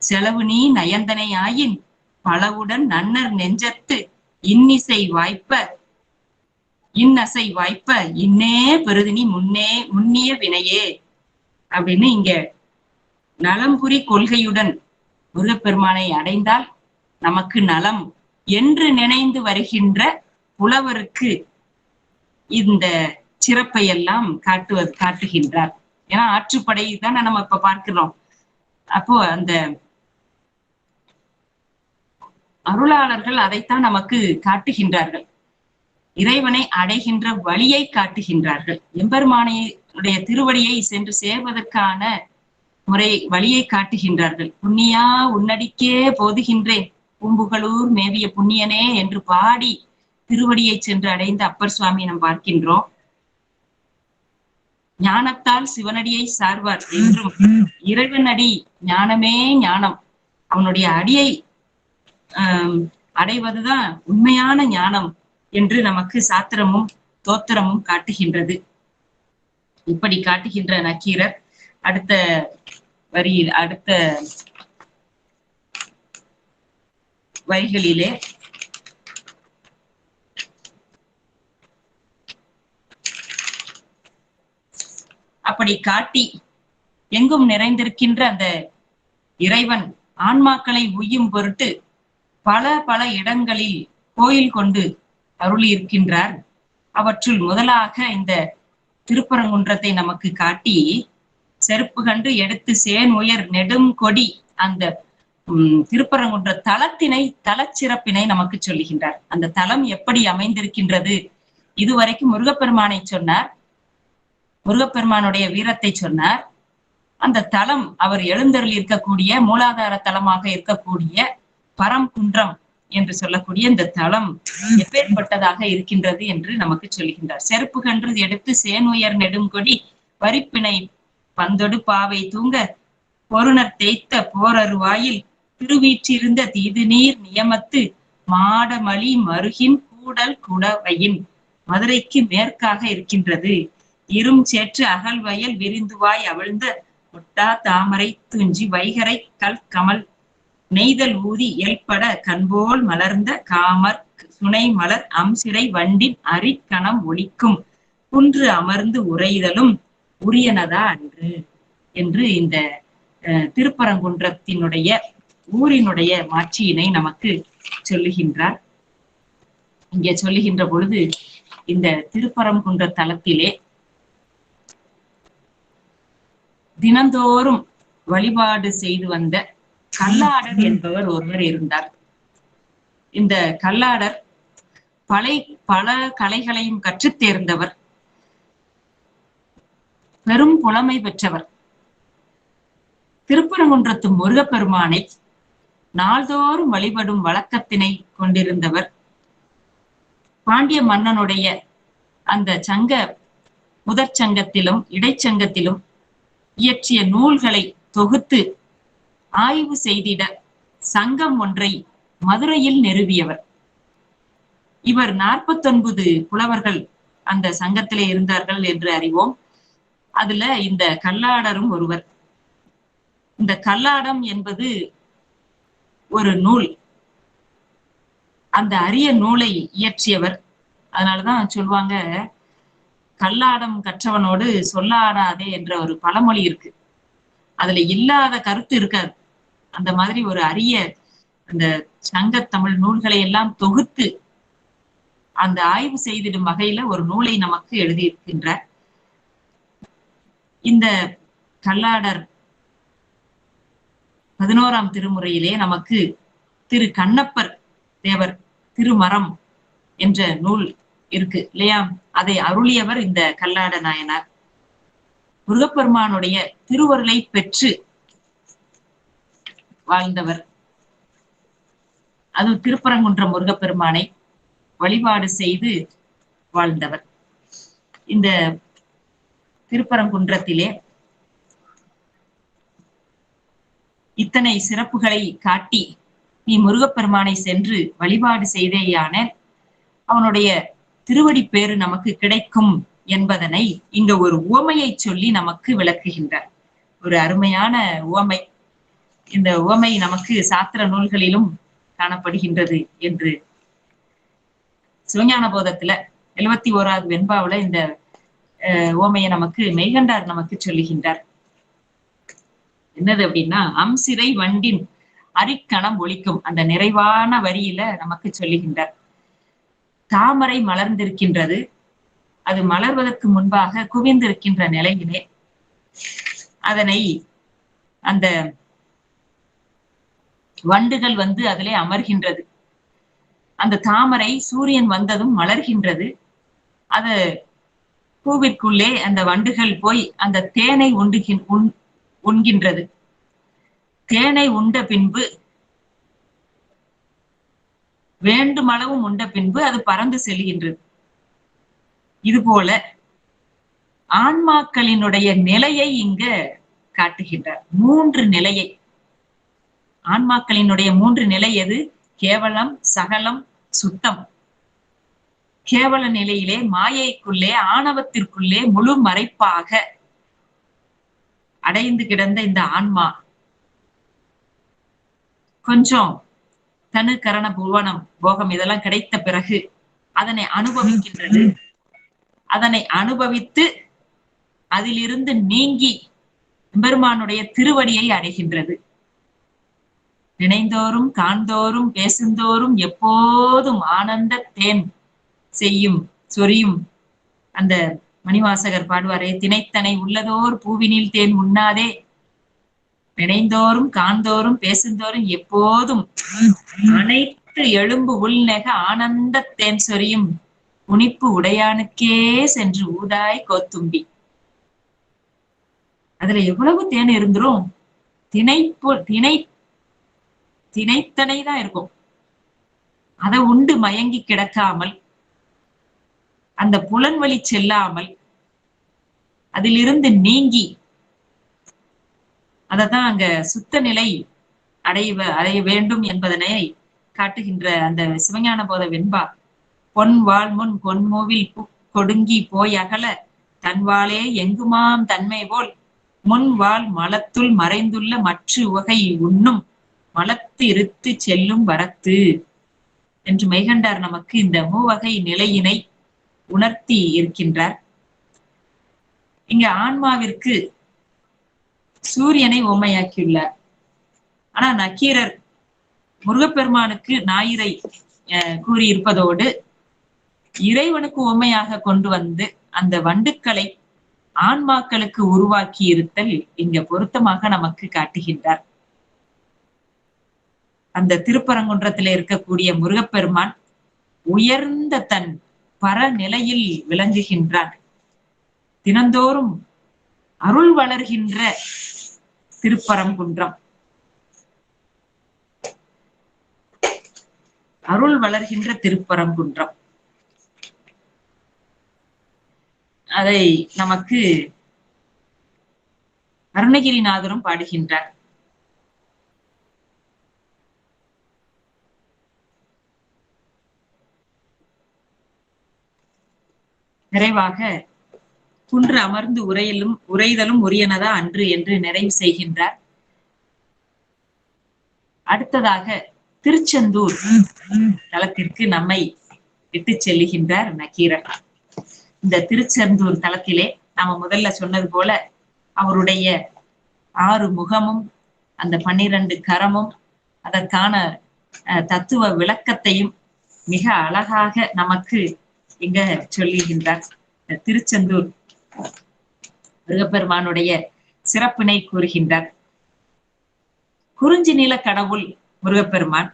செலவு நீ நயந்தனை ஆயின் பலவுடன் நன்னர் நெஞ்சத்து இன்னிசை வாய்ப்ப இன்னே பெருதினி முன்னிய வினையே அப்படின்னு இங்க நலம்புரி கொள்கையுடன் முருகப்பெருமானை அடைந்தால் நமக்கு நலம் என்று நினைந்து வருகின்ற புலவருக்கு இந்த சிறப்பை எல்லாம் காட்டுகின்றார். ஏன்னா ஆற்றுப்படை தானே நம்ம இப்ப பார்க்கிறோம். அப்போ அந்த அருளாளர்கள் அதைத்தான் நமக்கு காட்டுகின்றார்கள். இறைவனை அடைகின்ற வழியை காட்டுகின்றார்கள். எம்பெருமானுடைய திருவடியை சென்று சேர்வதற்கான வழியை காட்டுகின்றார்கள். புண்ணியா உன்னடிக்கே போதுகின்றேன் பூம்புகளூர் மேவிய புண்ணியனே என்று பாடி திருவடியை சென்று அடைந்த அப்பர் சுவாமி நாம் பார்க்கின்றோம். ஞானத்தால் சிவனடியை சார்வார் என்றும், இறைவனடி ஞானமே ஞானம், அவனுடைய அடியை அடைவதுதான் உண்மையான ஞானம் என்று நமக்கு சாத்திரமும் தோத்திரமும் காட்டுகின்றது. இப்படி காட்டுகின்ற நக்கீரர் அடுத்த வரியில், அடுத்த வரிகளிலே அப்படி காட்டி எங்கும் நிறைந்திருக்கின்ற அந்த இறைவன் ஆன்மாக்களை உய்யும் பொருட்டு பல பல இடங்களில் கோயில் கொண்டு அருளி இருக்கின்றார். அவற்றுள் முதலாக இந்த திருப்பரங்குன்றத்தை நமக்கு காட்டி, செருப்பு கண்டு எடுத்து சேன் உயர் நெடும் கொடி, அந்த திருப்பரங்குன்ற தலத்தினை, தலச்சிறப்பினை நமக்கு சொல்லுகின்றார். அந்த தலம் எப்படி அமைந்திருக்கின்றது, இதுவரைக்கும் முருகப்பெருமானை சொன்னார், முருகப்பெருமானுடைய வீரத்தை சொன்னார். அந்த தலம் அவர் எழுந்தருள் இருக்கக்கூடிய மூலாதார தலமாக இருக்கக்கூடிய பரம்குன்றம் என்று சொல்லக்கூடிய இந்த தலம் எப்பேற்பட்டதாக இருக்கின்றது என்று நமக்கு சொல்கின்றார். செருப்பு கன்று எடுத்து சேனுயர் நெடுங்கொடி வரிப்பினை பந்தொடு பாவை தூங்க பொருணர் தேய்த்த போரருவாயில் திருவீற்றிருந்த தீதுநீர் நியமத்து மாடமளி மருகின் கூடல் குடவையின், மதுரைக்கு மேற்காக இருக்கின்றது. இரும் சேற்று அகல்வயல் விரிந்துவாய் அவிழ்ந்த ஒட்டா தாமரை துஞ்சி வைகரை கல் கமல் நெய்தல் ஊதி எல்பட கண்போல் மலர்ந்த காமர் சுனை மலர் அம்சிறை வண்டின் அரிக்கணம் ஒலிக்கும் குன்று அமர்ந்து உரைதலும் உரியனதா அன்று என்று இந்த திருப்பரங்குன்றத்தினுடைய ஊரினுடைய மாட்சியினை நமக்கு சொல்லுகின்றார். இங்கே சொல்லுகின்ற பொழுது, இந்த திருப்பரங்குன்ற தலத்திலே தினந்தோறும் வழிபாடு செய்து வந்த கல்லாடர் என்பவர் ஒருவர் இருந்தார். இந்த கல்லாடர் பல கலைகளையும் கற்றுத் தேர்ந்தவர், பெரும் புலமை பெற்றவர். திருப்பரங்குன்றத்து முருகப்பெருமானை நாள்தோறும் வழிபடும் வழக்கத்தினை கொண்டிருந்தவர். பாண்டிய மன்னனுடைய அந்த முதற் சங்கத்திலும் இடைச்சங்கத்திலும் இயற்றிய நூல்களை தொகுத்து ஆய்வு செய்திட சங்கம் ஒன்றை மதுரையில் நிறுவியவர். இவர் 49 புலவர்கள் அந்த சங்கத்திலே இருந்தார்கள் என்று அறிவோம். அதுல இந்த கல்லாடரும் ஒருவர். இந்த கல்லாடம் என்பது ஒரு நூல், அந்த அரிய நூலை இயற்றியவர். அதனாலதான் சொல்லுவாங்க, கல்லாடம் கற்றவனோடு சொல்லாடாதே என்ற ஒரு பழமொழி இருக்கு. அதுல இல்லாத கருத்து இருக்காது. அந்த மாதிரி ஒரு அரிய அந்த சங்க தமிழ் நூல்களை எல்லாம் தொகுத்து அந்த ஆய்வு செய்திடும் வகையில ஒரு நூலை நமக்கு எழுதியிருக்கின்றார். இந்த கல்லாடர் 11ஆம் திருமுறையிலே நமக்கு திரு கண்ணப்பர் தேவர் திருமரம் என்ற நூல் இருக்கு இல்லையா? அதை அருளியவர் இந்த கல்லாட நாயனார். முருகப்பெருமானுடைய திருவருளை பெற்று வாழ்ந்தவர். அது திருப்பரங்குன்ற முருகப்பெருமானை வழிபாடு செய்து வாழ்ந்தவர். இந்த திருப்பரங்குன்றத்திலே இத்தனை சிறப்புகளை காட்டி, நீ முருகப்பெருமானை சென்று வழிபாடு செய்தேயான அவனுடைய திருவடி பேறு நமக்கு கிடைக்கும் என்பதனை இங்க ஒரு உவமையை சொல்லி நமக்கு விளக்குகின்றார். ஒரு அருமையான உவமை. இந்த உவமை நமக்கு சாத்திர நூல்களிலும் காணப்படுகின்றது என்று சிவஞான போதத்துல 71வது வெண்பாவுல இந்த உவமையை நமக்கு மெய்கண்டார் நமக்கு சொல்லுகின்றார். என்னது அப்படின்னா, அம்சிறை வண்டின் அரிக்கணம் ஒலிக்கும், அந்த நிறைவான வரியில நமக்கு சொல்லுகின்றார். தாமரை மலர்ந்திருக்கின்றது. அது மலர்வதற்கு முன்பாக குவிந்திருக்கின்ற நிலையிலே அதனை அந்த வண்டுகள் வந்து அதிலே அமர்கின்றது. அந்த தாமரை சூரியன் வந்ததும் மலர்கின்றது. அது பூவிற்குள்ளே அந்த வண்டுகள் போய் அந்த தேனை உண்கின்றது. தேனை உண்ட பின்பு, வேண்டுமளவும் உண்ட பின்பு அது பறந்து செல்கின்றது. இது போல ஆன்மாக்களினுடைய நிலையை இங்க காட்டுகின்றார். 3 நிலையை. ஆன்மாக்களினுடைய 3 நிலை எது? கேவலம், சகலம், சுத்தம். கேவல நிலையிலே மாயைக்குள்ளே, ஆணவத்திற்குள்ளே முழு மறைப்பாக அடைந்து கிடந்த இந்த ஆன்மா கொஞ்சம் தனு கரண புவனம் போகம் இதெல்லாம் கிடைத்த பிறகு அதனை அனுபவிக்கின்றது. அதனை அனுபவித்து அதிலிருந்து நீங்கி பெருமானுடைய திருவடியை அடைகின்றது. நினைந்தோறும் காண்தோறும் பேசுந்தோறும் எப்போதும் ஆனந்த தேன் செய்யும் சொரியும். அந்த மணிவாசகர் பாடுவாரே, திணைத்தனை உள்ளதோர் பூவினில் தேன் உண்ணாதே, நினைந்தோறும் காண்தோறும் பேசுந்தோறும் எப்போதும் அனைத்து எலும்பு உள்நெக ஆனந்த தேன் சொரியும் உணிப்பு உடையானுக்கே சென்று ஊதாய் கோத்தும்பி. அதுல எவ்வளவு தேன் இருந்துரும்? திணைத்தனை தான் இருக்கும். அதை உண்டு மயங்கி கிடக்காமல், அந்த புலன்வழி செல்லாமல், அதிலிருந்து அததான் அங்க சுத்த நிலை அடைய வேண்டும் என்பதனை காட்டுகின்ற அந்த சிவஞான போத வெண்பா. பொன் வாழ் முன் பொன்மூவில் கொடுங்கி போய் அகல தன்வாளே எங்குமாம் தன்மை போல் முன் வாழ் மலத்துள் மறைந்துள்ள மற்ற உகை உண்ணும் மலத்து இருத்து செல்லும் வரத்து என்று மெய்கண்டார் நமக்கு இந்த மூவகை நிலையினை உணர்த்தி இருக்கின்றார். இங்க ஆன்மாவிற்கு சூரியனை உவமையாக்கியுள்ளார். ஆனா நக்கீரர் முருகப்பெருமானுக்கு ஞாயிறை கூறியிருப்பதோடு இறைவனுக்கு உவமையாக கொண்டு வந்து அந்த வண்டுக்களை ஆன்மாக்களுக்கு உருவாக்கி இருத்தல் இங்க பொருத்தமாக நமக்கு காட்டுகின்றார். அந்த திருப்பரங்குன்றத்திலே இருக்கக்கூடிய முருகப்பெருமான் உயர்ந்த தன் பரநிலையில் விளங்குகின்றான். தினந்தோறும் அருள் வளர்கின்ற திருப்பரங்குன்றம், அருள் வளர்கின்ற திருப்பரங்குன்றம். அதை நமக்கு அருணகிரிநாதரும் பாடுகின்றார். நிறைவாக குன்று அமர்ந்து உரைதலும் உரியனதா அன்று என்று நிறைவு செய்கின்றார். அடுத்ததாக திருச்செந்தூர் தலத்திற்கு நம்மை இட்டு செல்லுகின்றார் நக்கீரர். இந்த திருச்செந்தூர் தலத்திலே நாம முதல்ல சொன்னது போல அவருடைய 6 முகமும் அந்த 12 கரமும் அதற்கான தத்துவ விளக்கத்தையும் மிக அழகாக நமக்கு இங்க சொல்லுகின்றார். திருச்செந்தூர் முருகப்பெருமானுடைய சிறப்பினை கூறுகின்றார். குறிஞ்சி நில கடவுள் முருகப்பெருமான்,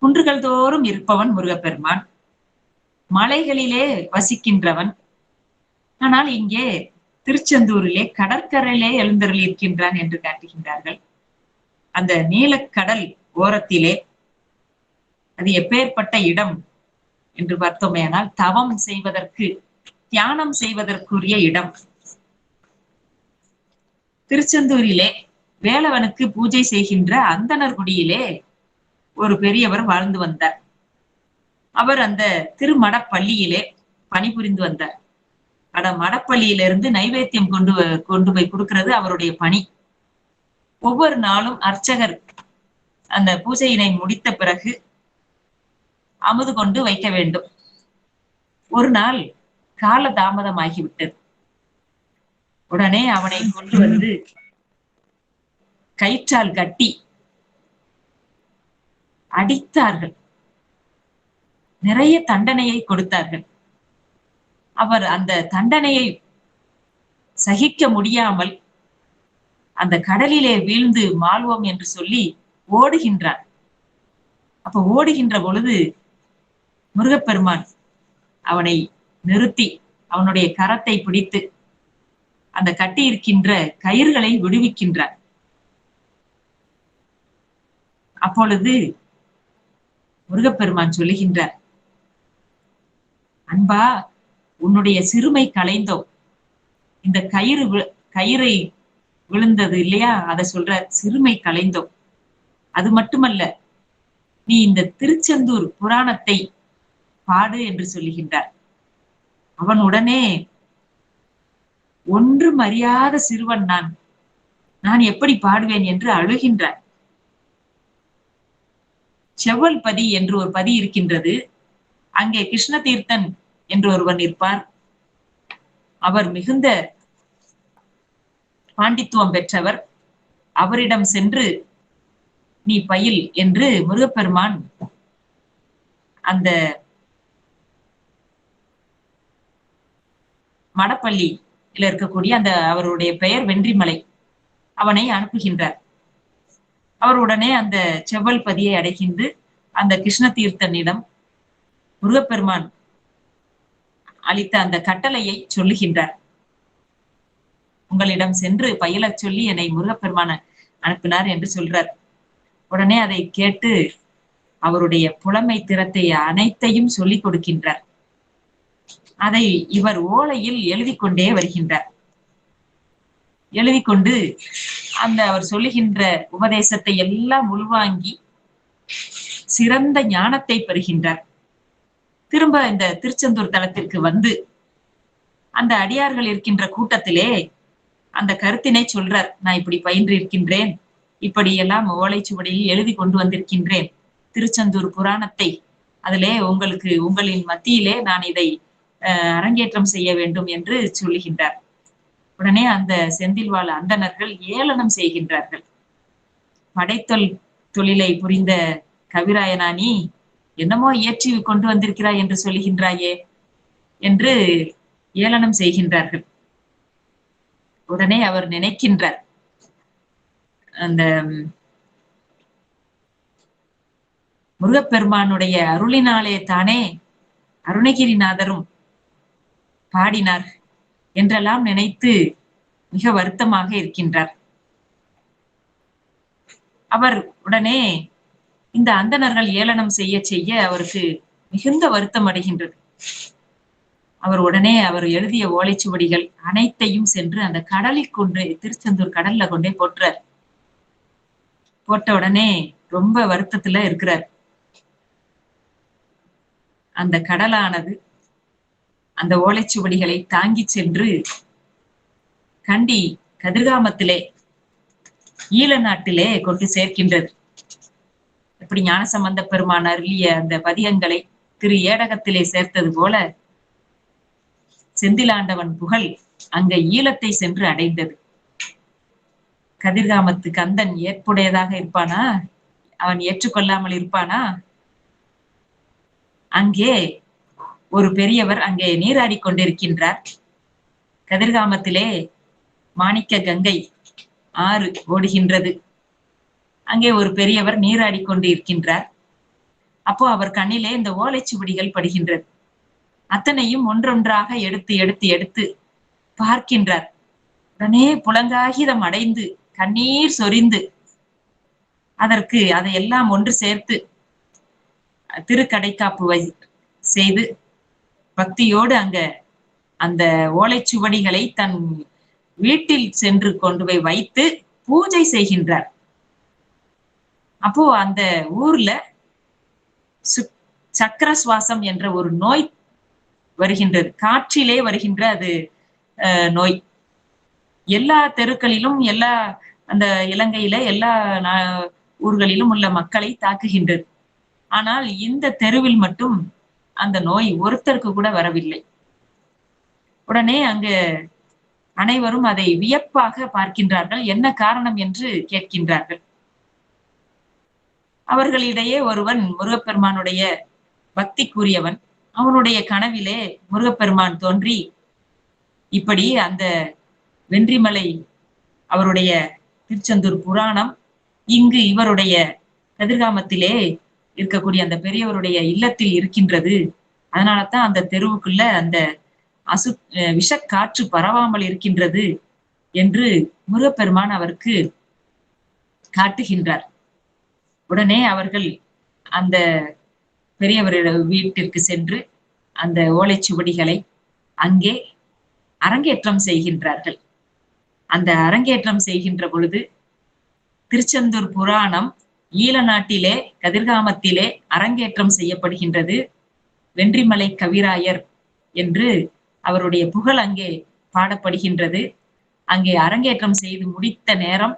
குன்றுகள் தோறும் இருப்பவன் முருகப்பெருமான், மலைகளிலே வசிக்கின்றவன். ஆனால் இங்கே திருச்செந்தூரிலே கடற்கரையிலே எழுந்தருளி இருக்கின்றான் என்று காட்டுகின்றார்கள். அந்த நீலக்கடல் ஓரத்திலே அது எப்பேற்பட்ட இடம் என்று பார்த்தோமேயானால் தவம் செய்வதற்கு, தியானம் செய்வதற்குரிய இடம். திருச்செந்தூரிலே வேலவனுக்கு பூஜை செய்கின்ற அந்தணர் குடியிலே ஒரு பெரியவர் வாழ்ந்து வந்தார். அவர் அந்த திருமடப்பள்ளியிலே பணிபுரிந்து வந்தார். மடப்பள்ளியிலிருந்து நைவேத்தியம் கொண்டு போய் கொடுக்கிறது அவருடைய பணி. ஒவ்வொரு நாளும் அர்ச்சகர் அந்த பூஜையினை முடித்த பிறகு அமுது கொண்டு வைக்க வேண்டும். ஒரு நாள் கால தாமதமாகிவிட்டது. உடனே அவனை கொண்டு வந்து கயிற்றால் கட்டி அடித்தார்கள். நிறைய தண்டனையை கொடுத்தார்கள். அவர் அந்த தண்டனையை சகிக்க முடியாமல் அந்த கடலிலே வீழ்ந்து மாழ்வோம் என்று சொல்லி ஓடுகின்றார். அப்ப ஓடுகின்ற பொழுது முருகப்பெருமான் அவனை நிறுத்தி அவனுடைய கரத்தை பிடித்து அந்த கட்டி இருக்கின்ற கயிறுகளை விடுவிக்கின்றார். அப்பொழுது முருகப்பெருமான் சொல்லுகின்றார், அன்பா, உன்னுடைய சிறுமை களைந்தோம், இந்த கயிறை விழுந்தது இல்லையா, அதை சொல்ற சிறுமை கலைந்தோம். அது மட்டுமல்ல, நீ இந்த திருச்செந்தூர் புராணத்தை பாடு என்று சொல்லுகின்றார். அவன் உடனே, ஒன்றும் அறியாத சிறுவன் நான் எப்படி பாடுவேன் என்று அழுகின்றான். செவ்வல் பதி என்று ஒரு பதி இருக்கின்றது. அங்கே கிருஷ்ண தீர்த்தன் என்று ஒருவன் இருப்பார். அவர் மிகுந்த பாண்டித்துவம் பெற்றவர். அவரிடம் சென்று நீ பயில் என்று முருகப்பெருமான் அந்த மடப்பள்ளியில் இருக்கக்கூடிய அந்த அவருடைய பெயர் வென்றிமலை, அவனை அனுப்புகின்றார். அவர் உடனே அந்த செவ்வல் பதியை அடைகின்று அந்த கிருஷ்ண தீர்த்தனிடம் முருகப்பெருமான் அளித்த அந்த கட்டளையை சொல்லுகின்றார். உங்களிடம் சென்று பயிலச் சொல்லி என்னை முருகப்பெருமான் அனுப்பினார் என்று சொல்றார். உடனே அதை கேட்டு அவருடைய புலமை திறத்தை அனைத்தையும் சொல்லிக் கொடுக்கின்றார். அதை இவர் ஓலையில் எழுதி கொண்டே வருகின்றார். எழுதி கொண்டு அவர் சொல்லுகின்ற உபதேசத்தை எல்லாம் உள்வாங்கி சிறந்த ஞானத்தை பெறுகின்றார். திரும்ப இந்த திருச்செந்தூர் தலத்திற்கு வந்து அந்த அடியார்கள் இருக்கின்ற கூட்டத்திலே அந்த கருத்தினை சொல்றார். நான் இப்படி பயின்று இருக்கின்றேன், இப்படியெல்லாம் ஓலைச்சுவடியில் எழுதி கொண்டு வந்திருக்கின்றேன் திருச்செந்தூர் புராணத்தை. அதிலே உங்களின் மத்தியிலே நான் இதை அரங்கேற்றம் செய்ய வேண்டும் என்று சொல்லுகின்றார். உடனே அந்த செந்தில்வாழ் அந்தணர்கள் ஏளனம் செய்கின்றார்கள். தொழிலை புரிந்த கவிராயனா, நீ என்னமோ இயற்றி கொண்டு வந்திருக்கிறாய் என்று சொல்லுகின்றாயே என்று ஏளனம் செய்கின்றார்கள். உடனே அவர் நினைக்கின்றார், அந்த முருகப்பெருமானுடைய அருளினாலே தானே அருணகிரிநாதரும் பாடினார் என்றெல்லாம் நினைத்து மிக வருத்தமாக இருக்கின்றார். அவர் உடனே இந்த அந்தணர்கள் ஏளனம் செய்ய அவருக்கு மிகுந்த வருத்தம் அடைகின்றது. அவர் உடனே அவர் எழுதிய ஓலைச்சுவடிகள் அனைத்தையும் சென்று அந்த கடலில் கொண்டு, திருச்செந்தூர் கடல்ல கொண்டே போட்டுறார். போட்ட உடனே ரொம்ப வருத்தத்துல இருக்கிறார். அந்த கடலானது அந்த ஓலைச்சுவடிகளை தாங்கி சென்று கண்டி கதிர்காமத்திலே ஈழ நாட்டிலே கொண்டு சேர்க்கின்றது. எப்படி ஞானசம்பந்த பெருமான் அருளிய அந்த பதிகங்களை திரு ஏடகத்திலே சேர்த்தது போல செந்திலாண்டவன் புகழ் அங்க ஈழத்தை சென்று அடைந்தது. கதிர்காமத்து கந்தன் ஏற்புடையதாக இருப்பானா? அவன் ஏற்றுக்கொள்ளாமல் இருப்பானா? அங்கே ஒரு பெரியவர் அங்கே நீராடி கொண்டிருக்கின்றார். கதிர்காமத்திலே மாணிக்க கங்கை ஆறு ஓடுகின்றது. அங்கே ஒரு பெரியவர் நீராடி கொண்டு இருக்கின்றார். அப்போ அவர் கண்ணிலே இந்த ஓலைச்சுவடிகள் படுகின்றது. அத்தனையும் ஒன்றொன்றாக எடுத்து எடுத்து எடுத்து பார்க்கின்றார். உடனே புலங்காகிதம் அடைந்து கண்ணீர் சொரிந்து அதையெல்லாம் ஒன்று சேர்த்து திருக்கடைக்காப்பு செய்து பக்தியோடு அங்க அந்த ஓலைச்சுவடிகளை தன் வீட்டில் சென்று கொண்டு போய் வைத்து பூஜை செய்கின்றார். அப்போ அந்த ஊர்ல சக்கர சுவாசம் என்ற ஒரு நோய் வருகின்றது. காற்றிலே வருகின்ற அது நோய் எல்லா தெருக்களிலும், எல்லா அந்த இலங்கையில எல்லா ஊர்களிலும் உள்ள மக்களை தாக்குகின்றது. ஆனால் இந்த தெருவில் மட்டும் அந்த நோய் ஒருத்தருக்கு கூட வரவில்லை. உடனே அங்கு அனைவரும் அதை வியப்பாக பார்க்கின்றார்கள். என்ன காரணம் என்று கேட்கின்றார்கள். அவர்களிடையே ஒருவன் முருகப்பெருமானுடைய பக்திக்குரியவன். அவனுடைய கனவிலே முருகப்பெருமான் தோன்றி, இப்படி அந்த வென்றிமலை அவருடைய திருச்செந்தூர் புராணம் இங்கு இவருடைய கதிர்காமத்திலே இருக்கக்கூடிய அந்த பெரியவருடைய இல்லத்தில் இருக்கின்றது. அதனாலதான் அந்த தெருவுக்குள்ள அந்த விஷக்காற்று பரவாமல் இருக்கின்றது என்று முருகப்பெருமான் அவருக்கு காட்டுகின்றார். உடனே அவர்கள் அந்த பெரியவருடைய வீட்டிற்கு சென்று அந்த ஓலைச்சுவடிகளை அங்கே அரங்கேற்றம் செய்கின்றார்கள். அந்த அரங்கேற்றம் செய்கின்ற பொழுது திருச்செந்தூர் புராணம் ஈழ நாட்டிலே கதிர்காமத்திலே அரங்கேற்றம் செய்யப்படுகின்றது. வென்றிமலை கவிராயர் என்று அவருடைய புகழ் அங்கே பாடப்படுகின்றது. அங்கே அரங்கேற்றம் செய்து முடித்த நேரம்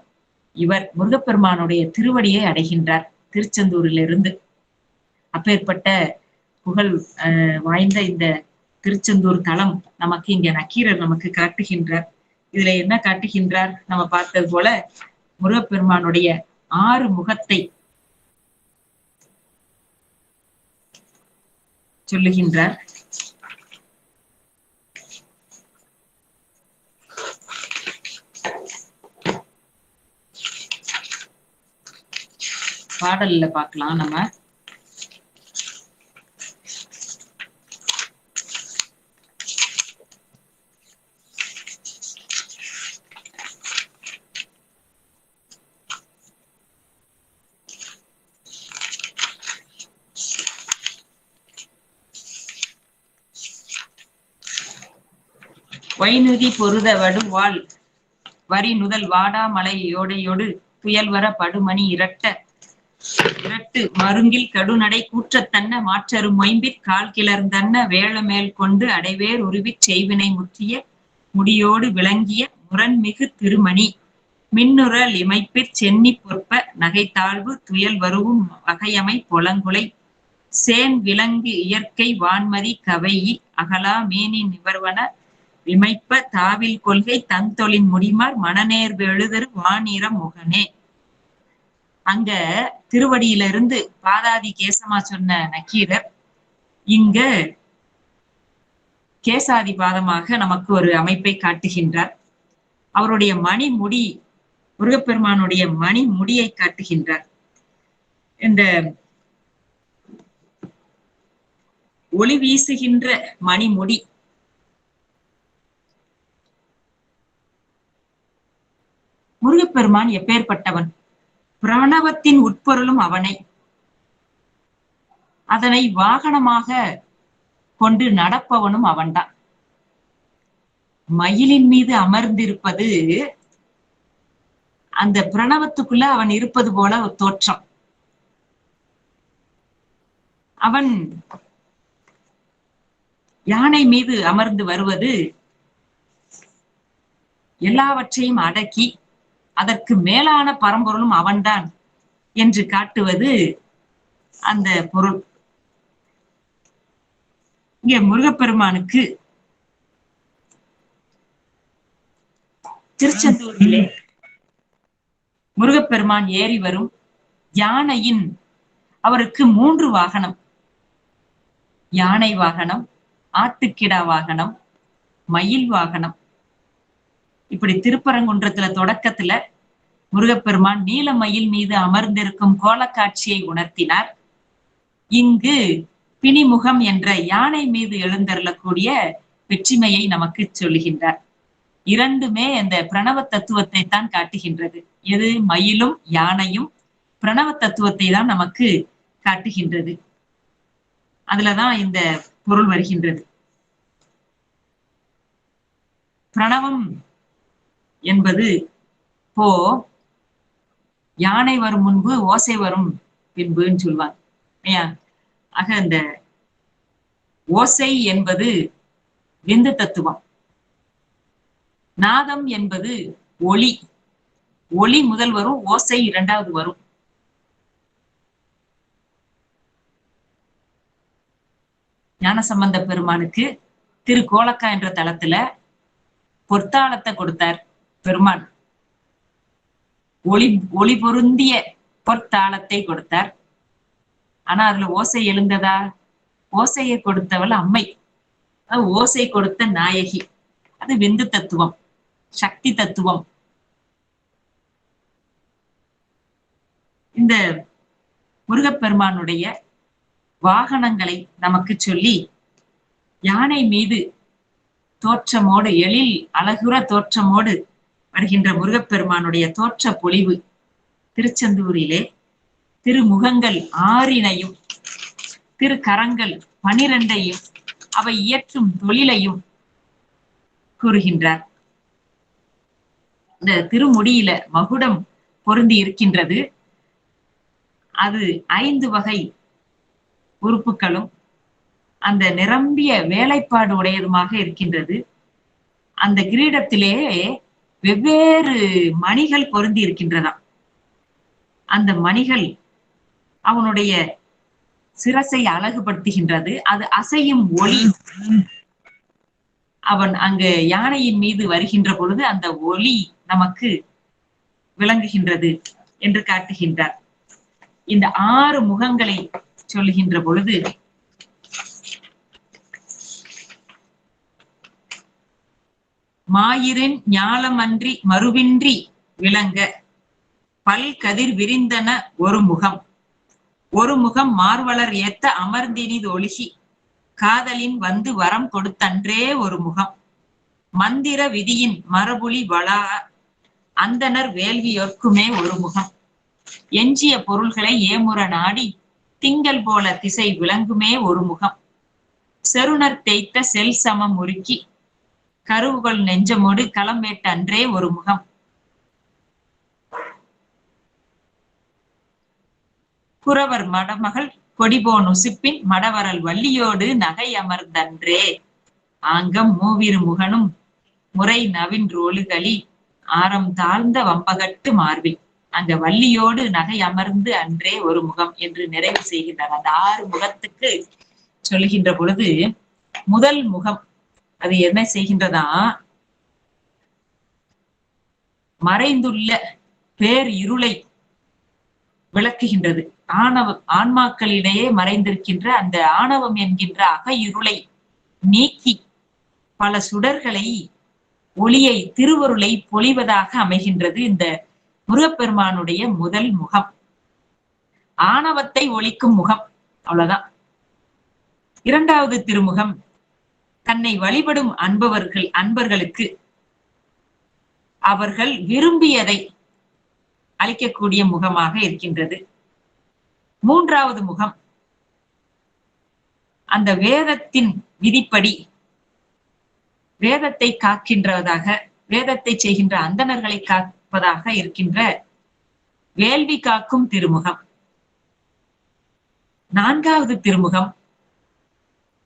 இவர் முருகப்பெருமானுடைய திருவடியை அடைகின்றார் திருச்செந்தூரிலிருந்து. அப்பேற்பட்ட புகழ் வாய்ந்த இந்த திருச்செந்தூர் தலம் நமக்கு இங்க நக்கீரர் நமக்கு காட்டுகின்றார். இதுல என்ன காட்டுகின்றார்? நம்ம பார்த்தது போல முருகப்பெருமானுடைய 6 முகத்தை சொல்லுகின்றார். பாடல்ல பார்க்கலாம் நம்ம. வைநுதி பொருத வடுவாள் வரி நுதல் வாடா மலையோடையோடு புயல்வர படுமணி இரட்டு மருங்கில் கடுநடை கூற்றத்தன்ன மாற்றரு மொயம்பிற் கால் கிளர்ந்தன்ன வேளமேல் கொண்டு அடைவேர் உருவிச் செய்வினை முற்றிய முடியோடு விளங்கிய முரண்மிகு திருமணி மின்னுறல் இமைப்பிற் சென்னி பொற்ப நகைத்தாழ்வு துயல் வருவும் வகையமை பொலங்குலை சேன் விலங்கு இயற்கை வான்மதி கவையி அகலா மேனி நிவர்வன விமைப்ப தாவில் கொள்கை தந்தொழின் முடிமார் மணநேர்வு எழுதரு வானிற முகனே. அங்க திருவடியிலிருந்து பாதாதி கேசமா சொன்ன நக்கீரர் இங்க கேசாதி பாதமாக நமக்கு ஒரு அமைப்பை காட்டுகின்றார். அவருடைய மணிமுடி, முருகப்பெருமானுடைய மணிமுடியை காட்டுகின்றார். இந்த ஒளி வீசுகின்ற மணிமுடி முருகப்பெருமான் எப்பேற்பட்டவன்? பிரணவத்தின் உட்பொருளும் அவனை. அதனை வாகனமாக கொண்டு நடப்பவனும் அவன்தான். மயிலின் மீது அமர்ந்திருப்பது அந்த பிரணவத்துக்குள்ள அவன் இருப்பது போல ஒரு தோற்றம். அவன் யானை மீது அமர்ந்து வருவது எல்லாவற்றையும் அடக்கி அதற்கு மேலான பரம்பொருளும் அவன்தான் என்று காட்டுவது அந்த பொருள். இங்க முருகப்பெருமானுக்கு திருச்செந்தூரிலே முருகப்பெருமான் ஏறி வரும் யானையின் அவருக்கு 3 வாகனம். யானை வாகனம், ஆட்டுக்கிடா வாகனம், மயில் வாகனம். இப்படி திருப்பரங்குன்றத்துல தொடக்கத்துல முருகப்பெருமான் நீலமயில் மீது அமர்ந்திருக்கும் கோலக்காட்சியை உணர்த்தினார். இங்கு பிணிமுகம் என்ற யானை மீது எழுந்தருளக்கூடிய வெற்றிமையை நமக்கு சொல்லுகின்றார். இரண்டுமே அந்த பிரணவ தத்துவத்தை தான் காட்டுகின்றது. எது? மயிலும் யானையும் பிரணவ தத்துவத்தை தான் நமக்கு காட்டுகின்றது. அதுலதான் இந்த பொருள் வருகின்றது. பிரணவம் என்பது இப்போ யானை வரும் முன்பு ஓசை வரும் பின்புன்னு சொல்லுவாங்க. ஆக இந்த ஓசை என்பது விந்து தத்துவம். நாதம் என்பது ஒளி. ஒளி முதல் வரும், ஓசை 2வது வரும். ஞானசம்பந்த பெருமானுக்கு திருக்கோலக்கா என்ற தலத்துல பொற்தாளத்தை கொடுத்தார் பெருமான். ஒளி பொருந்திய பொற்தாளத்தை கொடுத்தார். ஆனா அதுல ஓசை எழுந்ததா? ஓசையை கொடுத்தவள் அம்மை, ஓசை கொடுத்த நாயகி. அது விந்து தத்துவம், சக்தி தத்துவம். இந்த முருகப்பெருமானுடைய வாகனங்களை நமக்கு சொல்லி யானை மீது தோற்றமோடு எழில் அழகுற தோற்றமோடு வருகின்ற முருகப்பெருமானுடைய தோற்ற பொலிவு திருச்செந்தூரிலே திருமுகங்கள் 6 திருக்கரங்கள் 12 அவை இயற்றும் தொழிலையும் கூறுகின்றார். இந்த திருமுடியில மகுடம் பொருந்தி இருக்கின்றது. அது 5 வகை உறுப்புகளும் அந்த நிரம்பிய வேலைப்பாடு உடையதுமாக இருக்கின்றது. அந்த கிரீடத்திலே வெவ்வேறு மணிகள் பொருந்தி இருக்கின்றதாம். அந்த மணிகள் அவனுடைய சிரசை அழகுபடுத்துகின்றது. அது அசையும் ஒளி. அவன் அங்கு யானையின் மீது வருகின்ற பொழுது அந்த ஒளி நமக்கு விளங்குகின்றது என்று காட்டுகின்றார். இந்த 6 முகங்களை சொல்லுகின்ற பொழுது மாயிரின் ஞாலமன்றி மறுவின்றி விளங்க பல்கதிர் விரிந்தன ஒரு முகம். ஒரு முகம் மார்வளர் ஏத்த அமர்ந்தினிது ஒழுகி காதலின் வந்து வரம் கொடுத்தன்றே ஒரு முகம். மந்திர விதியின் மரபுலி வளா அந்தனர் வேள்வியோர்க்குமே ஒரு முகம். எஞ்சிய பொருள்களை ஏமுற நாடி திங்கள் போல திசை விளங்குமே ஒரு முகம். செருணர் தேய்த்த செல் சமம் உருக்கி கருவுகள் நெஞ்சமோடு களமேட்ட அன்றே ஒரு முகம். குறவர் மடமகள் கொடிபோன் உசிப்பின் மடவரல் வள்ளியோடு நகை அமர்ந்தன்றே ஆங்கம் மூவிரு முகனும் முறை நவின்றோளுகளி ஆரம் தாழ்ந்த வம்பகட்டு மார்பில். அங்க வள்ளியோடு நகை அமர்ந்து அன்றே ஒரு முகம் என்று நிறைவு செய்கின்றார். அந்த 6 முகத்துக்கு சொல்லுகின்ற பொழுது முதல் முகம் அது என்ன செய்கின்றதா, மறைந்துள்ள பேர் இருளை விளக்குகின்றது. ஆன்மாக்களிடையே மறைந்திருக்கின்ற அந்த ஆணவம் என்கின்ற அக இருளை நீக்கி பல சுடர்களை ஒளியை திருவருளை பொழிவதாக அமைகின்றது இந்த முருகப்பெருமானுடைய முதல் முகம். ஆணவத்தை ஒழிக்கும் முகம், அவ்வளவுதான். 2வது திருமுகம் தன்னை வழிபடும் அன்பர்களுக்கு அவர்கள் விரும்பியதை அளிக்கக்கூடிய முகமாக இருக்கின்றது. 3வது முகம் அந்த வேதத்தின் விதிப்படி வேதத்தை காக்கின்றதாக, வேதத்தை செய்கின்ற அந்தணர்களை காப்பதாக இருக்கின்ற வேள்வி காக்கும் திருமுகம். 4வது திருமுகம்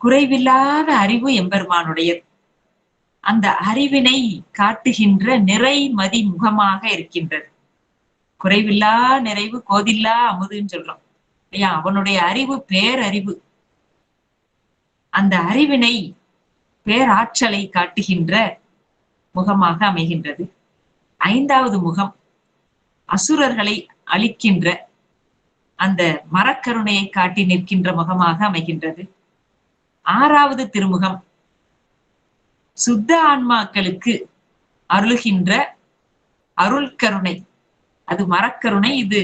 குறைவில்லாத அறிவு எம்பெருமானுடையது. அந்த அறிவினை காட்டுகின்ற நிறைமதி முகமாக இருக்கின்றது. குறைவில்லா நிறைவு கோதில்லா அமுதுன்னு சொல்றோம் இல்லையா? அவனுடைய அறிவு பேரறிவு. அந்த அறிவினை பேராற்றலை காட்டுகின்ற முகமாக அமைகின்றது. 5வது முகம் அசுரர்களை அழிக்கின்ற அந்த மரக்கருணையை காட்டி நிற்கின்ற முகமாக அமைகின்றது. 6வது திருமுகம் சுத்த ஆன்மாக்களுக்கு அருளுகின்ற அருள் கருணை. அது மரக்கருணை, இது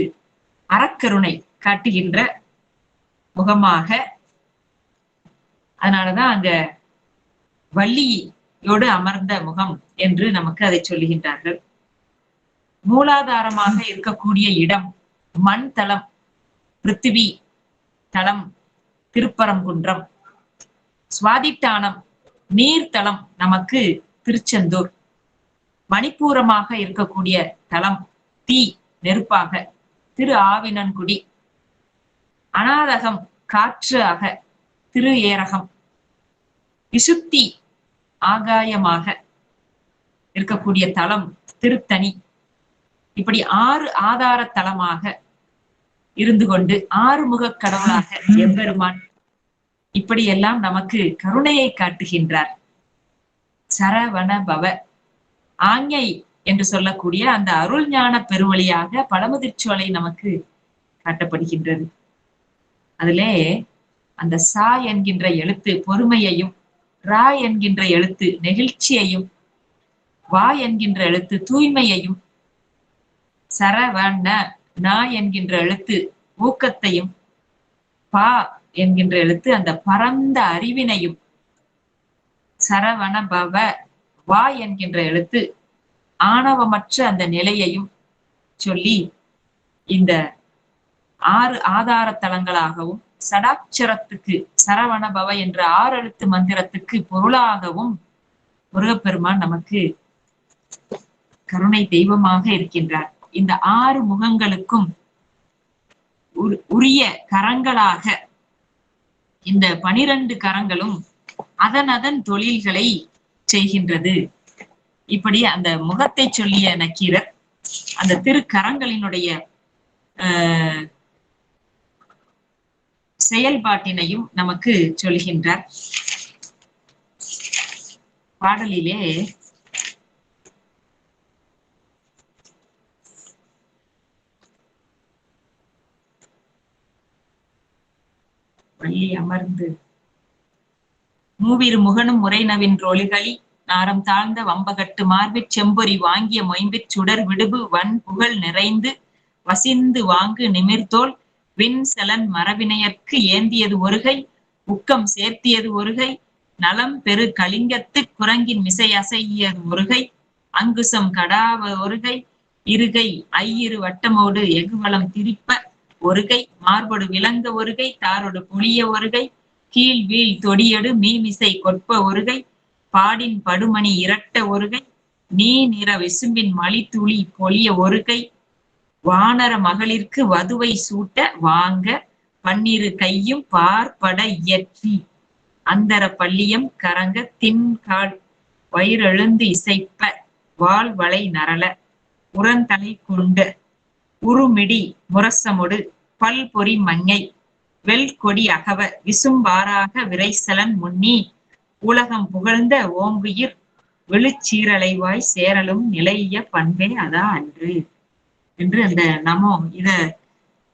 அறக்கருணை காட்டுகின்ற முகமாக. அதனாலதான் அங்க வள்ளியோடு அமர்ந்த முகம் என்று நமக்கு அதை சொல்லுகின்றார்கள். மூலாதாரமாக இருக்கக்கூடிய இடம் மண் தளம், பிருத்திவி தளம் திருப்பரங்குன்றம். சுவாதிட்டானம் நீர்த்தளம் நமக்கு திருச்செந்தூர். மணிப்பூரமாக இருக்கக்கூடிய தலம் தீ நெருப்பாக திரு ஆவினன்குடி. அநாதகம் காற்று ஆக திரு ஏரகம். விசுத்தி ஆகாயமாக இருக்கக்கூடிய தலம் திருத்தணி. இப்படி 6 ஆதார தலமாக இருந்து கொண்டு 6 முக கடவுளாக எம்பெருமான் இப்படியெல்லாம் நமக்கு கருணையை காட்டுகின்றார். சரவண பவ ஆஞ்ஞை என்று சொல்லக்கூடிய அந்த அருள் ஞான பெருவழியாக பழமுதிர்ச்சோலை நமக்கு காட்டப்படுகின்றது. அதிலே அந்த சா என்கின்ற எழுத்து பொறுமையையும், ரா என்கின்ற எழுத்து நெகிழ்ச்சியையும், வா என்கின்ற எழுத்து தூய்மையையும், சரவண நா என்கின்ற எழுத்து ஊக்கத்தையும், பா என்கின்ற எழுத்து அந்த பரந்த அறிவினையும், சரவண பவ வா என்கின்ற எழுத்து ஆணவமற்ற அந்த நிலையையும் சொல்லி இந்த 6 ஆதார தலங்களாகவும் சடாட்சரத்துக்கு சரவண பவ என்ற 6 எழுத்து மந்திரத்துக்கு பொருளாகவும் முருகப்பெருமான் நமக்கு கருணை தெய்வமாக இருக்கின்றார். இந்த 6 முகங்களுக்கும் உரிய கரங்களாக இந்த 12 கரங்களும் அதன் தொழில்களை செய்கின்றது. இப்படி அந்த முகத்தை சொல்லிய நக்கீரர் அந்த திருக்கரங்களினுடைய செயல்பாட்டினையும் நமக்கு சொல்கின்றார். பாடலிலே வள்ளி அமர்ந்து மூவிரு முகனும் முறைநவின் ரோலிகளி நாரம் தாழ்ந்த வம்பகட்டு மார்பிற் செம்பொறி வாங்கிய மொயம்பிற் சுடர் விடுபு வன் புகழ் நிறைந்து வசிந்து வாங்கு நிமிர்தோல் விண் செலன் மரபினையற்கு ஏந்தியது ஒருகை உக்கம் சேர்த்தியது ஒருகை நலம் பெரு கலிங்கத்து குரங்கின் மிசை அசையது ஒருகை அங்குசம் கடாவ ஒருகை இருகை ஐயிரு வட்டமோடு எகுவளம் திரிப்ப ஒருகை மார்பொடு விளங்க ஒருகை தாரொடு புளிய ஒருகை கீழ் வீழ் தொடியடு மீமிசை கொற்ப ஒருகை பாடின் படுமணி இரட்ட ஒருகை நீ நிற விசும்பின் மலித்துளி பொலிய ஒருகை வானர மகளிர்க்கு வதுவை சூட்ட வாங்க பன்னிரு கையும் பார்ப்பட இயற்றி அந்தர பள்ளியம் கரங்க தின்கால் வயிறெழுந்து இசைப்ப வால் வளை நரள உரந்தலை கொண்ட உருமிடி முரசமொடு பல் பொறி மங்கை வெல் கொடி அகவ விசும்பாராக விரைசலன் முன்னி உலகம் புகழ்ந்த ஓங்குயிர் வெளிச்சீரலைவாய் சேரலும் நிலைய பண்பே அதா அன்று என்று அந்த நமோ இத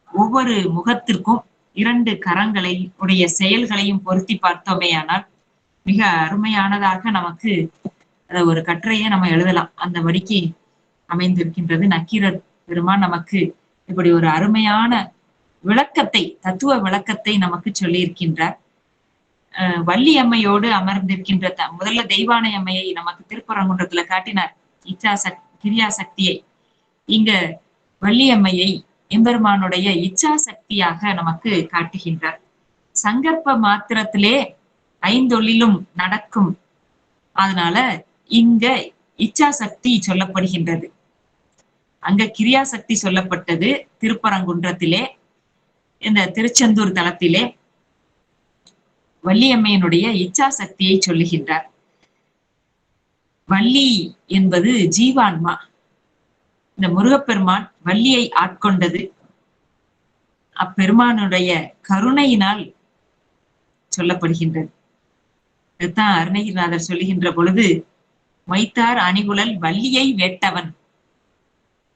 ஒவ்வொரு முகத்திற்கும் 2 கரங்களை உடைய செயல்களையும் பொருத்தி பார்த்தோமேயானால் மிக அருமையானதாக நமக்கு ஒரு கட்டுரையை நம்ம எழுதலாம். அந்த வடிக்கு அமைந்திருக்கின்றது. நக்கீரர் பெருமான் நமக்கு இப்படி ஒரு அருமையான விளக்கத்தை, தத்துவ விளக்கத்தை நமக்கு சொல்லி இருக்கின்றார். வள்ளி அம்மையோடு அமர்ந்திருக்கின்ற முதல்ல தெய்வானை அம்மையை நமக்கு திருப்பரங்குன்றத்துல காட்டினார், கிரியா சக்தியை. இங்க வள்ளி அம்மையை எம்பெருமானுடைய இச்சா சக்தியாக நமக்கு காட்டுகின்றார். சங்கற்ப மாத்திரத்திலே 5 நடக்கும். அதனால இங்க இச்சா சக்தி சொல்லப்படுகின்றது. அங்க கிரியா சக்தி சொல்லப்பட்டது திருப்பரங்குன்றத்திலே. இந்த திருச்செந்தூர் தலத்திலே வள்ளியம்மையினுடைய இச்சா சக்தியை சொல்லுகின்றார். வள்ளி என்பது ஜீவான்மா. இந்த முருகப்பெருமான் வள்ளியை ஆட்கொண்டது அப்பெருமானுடைய கருணையினால் சொல்லப்படுகின்றது. இதுதான் அருணகிரிநாதர் சொல்லுகின்ற பொழுது, மைத்தார் அணிகுழல் வள்ளியை வேட்டவன்,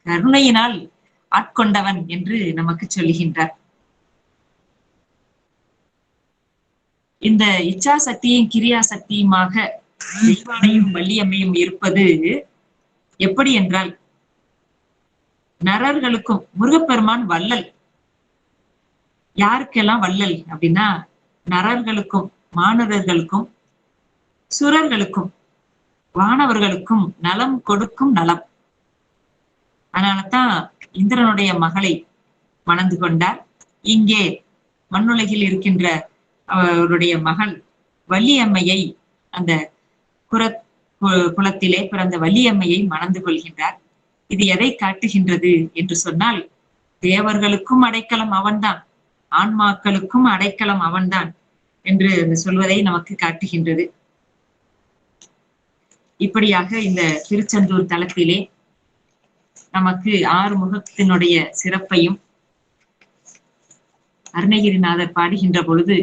கருணையினால் ஆட்கொண்டவன் என்று நமக்கு சொல்லுகின்றார். இந்த இச்சா சக்தியும் கிரியா சக்தியுமாக தெய்வானையும் வள்ளியம்மையும் இருப்பது எப்படி என்றால், நரர்களுக்கும் முருகப்பெருமான் வள்ளல். யாருக்கெல்லாம் வள்ளல் அப்படின்னா, நரர்களுக்கும் மாணவர்களுக்கும் சுரர்களுக்கும் வானவர்களுக்கும் நலம் கொடுக்கும் நலம். அதனாலதான் இந்திரனுடைய மகளை மணந்து கொண்டார். இங்கே மண்ணுலகில் இருக்கின்ற அவருடைய மகள் வள்ளியம்மையை, அந்த குலத்திலே பிறந்த வள்ளியம்மையை மணந்து கொள்கின்றார். இது எதை காட்டுகின்றது என்று சொன்னால், தேவர்களுக்கும் அடைக்கலம் அவன்தான், ஆன்மாக்களுக்கும் அடைக்கலம் அவன்தான் என்று சொல்வதை நமக்கு காட்டுகின்றது. இப்படியாக இந்த திருச்செந்தூர் தலத்திலே நமக்கு 6 முகத்தினுடைய சிறப்பையும் அருணகிரிநாதர் பாடுகின்ற பொழுது,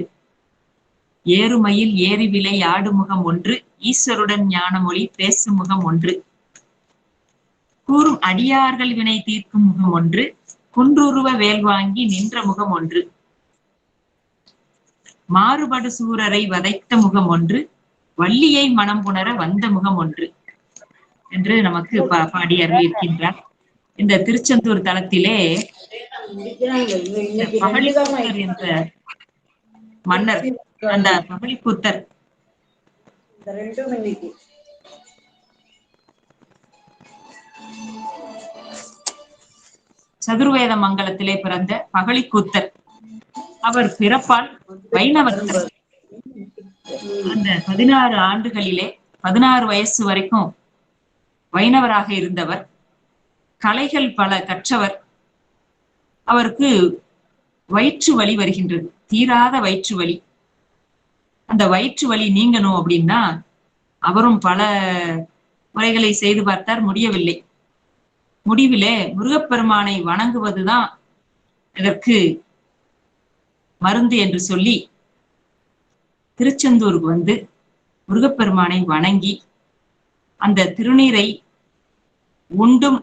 ஏறுமயில் ஏறி விலை ஆடு முகம் ஒன்று, ஈஸ்வருடன் ஞானமொழி பேசும் முகம் ஒன்று, கூறும் அடியார்கள் வினை தீர்க்கும் முகம் ஒன்று, குன்றுருவ வேல் வாங்கி நின்ற முகம் ஒன்று, மாறுபடு சூரரை வதைத்த முகம் ஒன்று, வள்ளியை மனம் புணர வந்த முகம் ஒன்று என்று நமக்கு பாடி அருளியிருக்கின்றார். இந்த திருச்செந்தூர் தலத்திலே பகழிக்கூத்தர் என்ற மன்னர், அந்த பகழிக்கூத்தர் சதுர்வேத மங்கலத்திலே பிறந்த பகழிக்கூத்தர், அவர் பிறப்பால் வைணவத்தர். அந்த 16 ஆண்டுகளிலே 16 வயசு வரைக்கும் வைணவராக இருந்தவர், கலைகள் பல கற்றவர். அவருக்கு வயிற்று வலி வருகின்றது, தீராத வயிற்று வலி. அந்த வயிற்று வலி நீங்கணும் அப்படின்னா அவரும் பல முறைகளை செய்து பார்த்தார், முடியவில்லை. முடிவிலே முருகப்பெருமானை வணங்குவதுதான் இதற்கு மருந்து என்று சொல்லி திருச்செந்தூருக்கு வந்து முருகப்பெருமானை வணங்கி அந்த திருநீரை உண்டும்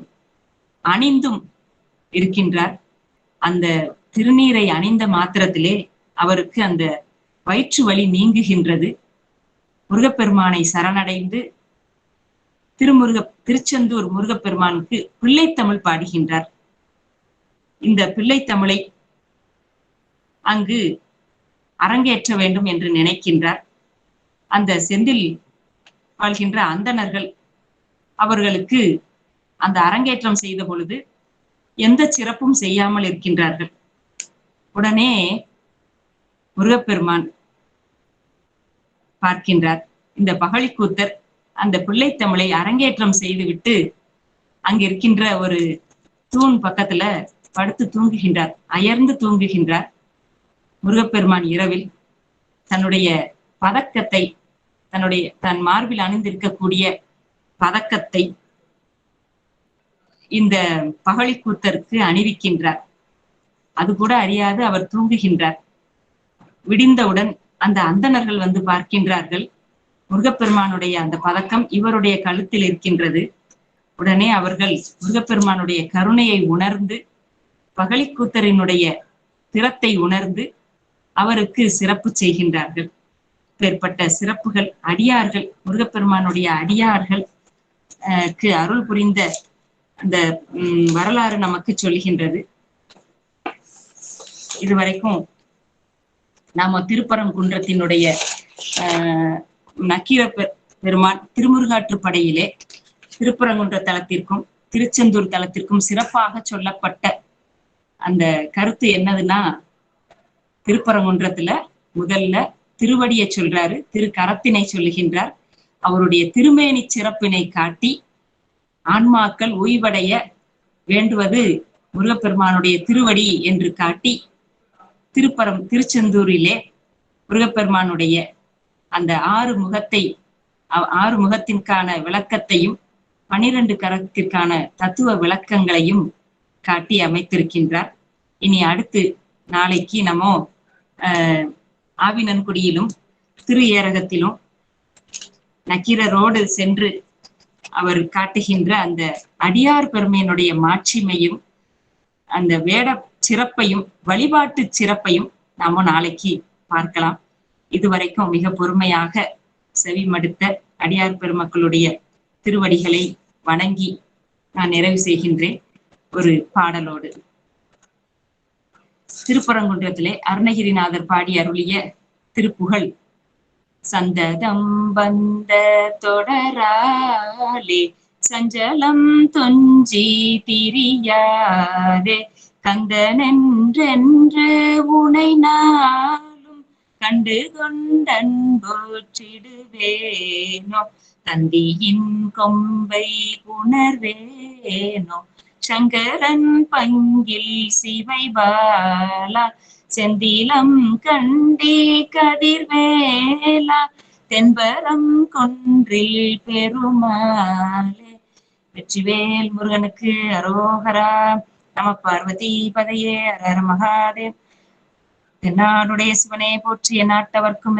அணிந்தும் இருக்கின்றார். அந்த திருநீரை அணிந்த மாத்திரத்திலே அவருக்கு அந்த வயிற்று வலி நீங்குகின்றது. முருகப்பெருமானை சரணடைந்து திருச்செந்தூர் முருகப்பெருமானுக்கு பிள்ளைத்தமிழ் பாடுகின்றார். இந்த பிள்ளைத்தமிழை அங்கு அரங்கேற்ற வேண்டும் என்று நினைக்கின்றார். அந்த செந்தில் வாழ்கின்ற அந்தணர்கள் அவர்களுக்கு அந்த அரங்கேற்றம் செய்த பொழுது எந்த சிறப்பும் செய்யாமல் இருக்கின்றார்கள். உடனே முருகப்பெருமான் பார்க்கின்றார், இந்த பகழிக்கூத்தர் அந்த பிள்ளைத்தமிழை அரங்கேற்றம் செய்துவிட்டு அங்கிருக்கின்ற ஒரு தூண் பக்கத்துல படுத்து தூங்குகின்றார், அயர்ந்து தூங்குகின்றார். முருகப்பெருமான் இரவில் தன்னுடைய பதக்கத்தை, தன் மார்பில் அணிந்திருக்கக்கூடிய பதக்கத்தை இந்த பகழிக்கூத்தருக்கு அணிவிக்கின்றார். அது கூட அறியாது அவர் தூங்குகின்றார். விடிந்தவுடன் அந்த அந்தணர்கள் வந்து பார்க்கின்றார்கள், முருகப்பெருமானுடைய அந்த பதக்கம் இவருடைய கழுத்தில் இருக்கின்றது. உடனே அவர்கள் முருகப்பெருமானுடைய கருணையை உணர்ந்து, பகழிக்கூத்தரினுடைய திறத்தை உணர்ந்து அவருக்கு சிறப்பு செய்கின்றார்கள். ஏற்பட்ட சிறப்புகள் அடியார்கள், முருகப்பெருமானுடைய அடியார்கள் அருள் புரிந்த அந்த வரலாறு நமக்கு சொல்லுகின்றது. இதுவரைக்கும் நாம திருப்பரங்குன்றத்தினுடைய நக்கீர பெருமான் திருமுருகாற்றுப்படையிலே திருப்பரங்குன்ற தலத்திற்கும் திருச்செந்தூர் தலத்திற்கும் சிறப்பாக சொல்லப்பட்ட அந்த கருத்து என்னதுன்னா, திருப்பரங்குன்றத்துல முதல்ல திருவடியை சொல்றாரு, திருக்கரத்தினை சொல்லுகின்றார். அவருடைய திருமேனி சிறப்பினை காட்டி ஆன்மாக்கள் ஓய்வடைய வேண்டுவது முருகப்பெருமானுடைய திருவடி என்று காட்டி, திருச்செந்தூரிலே முருகப்பெருமானுடைய அந்த 6 முகத்திற்கான விளக்கத்தையும் 12 கரத்திற்கான தத்துவ விளக்கங்களையும் காட்டி அமைத்திருக்கின்றார். இனி அடுத்து நாளைக்கு நம்ம ஆவினன்குடியிலும் திரு ஏரகத்திலும் நக்கீரரோடு சென்று அவர் காட்டுகின்ற அந்த அடியார் பெருமையினுடைய மாட்சிமையும் அந்த வேட சிறப்பையும் வழிபாட்டு சிறப்பையும் நாம நாளைக்கு பார்க்கலாம். இதுவரைக்கும் மிக பொறுமையாக செவிமடுத்த அடியார் பெருமக்களுடைய திருவடிகளை வணங்கி நான் நிறைவு செய்கின்றேன் ஒரு பாடலோடு. திருப்பரங்குன்றத்திலே அருணகிரிநாதர் பாடி அருளிய திருப்புகழ். சந்ததம் வந்த தொடராலே சஞ்சலம் தொஞ்சி திரியாதே, கந்தனென்றென்று உனை நாளும் கண்டு கொண்டன்போற்றிடுவேனோ, தந்தியின் கொம்பை உணர்வேனோ, சங்கரன் பங்கில் சிவை பாலா, செந்திலம் கண்டி கதிர்வேலா, தென்பரம் கொன்றில் பெருமாளே. வெற்றிவேல் முருகனுக்கு அரோகரா. நம பார்வதி பதையே. ஹர ஹர மகாதேவ். தென்னாடுடைய சிவனே போற்றி, எந்நாட்டவர்க்கும்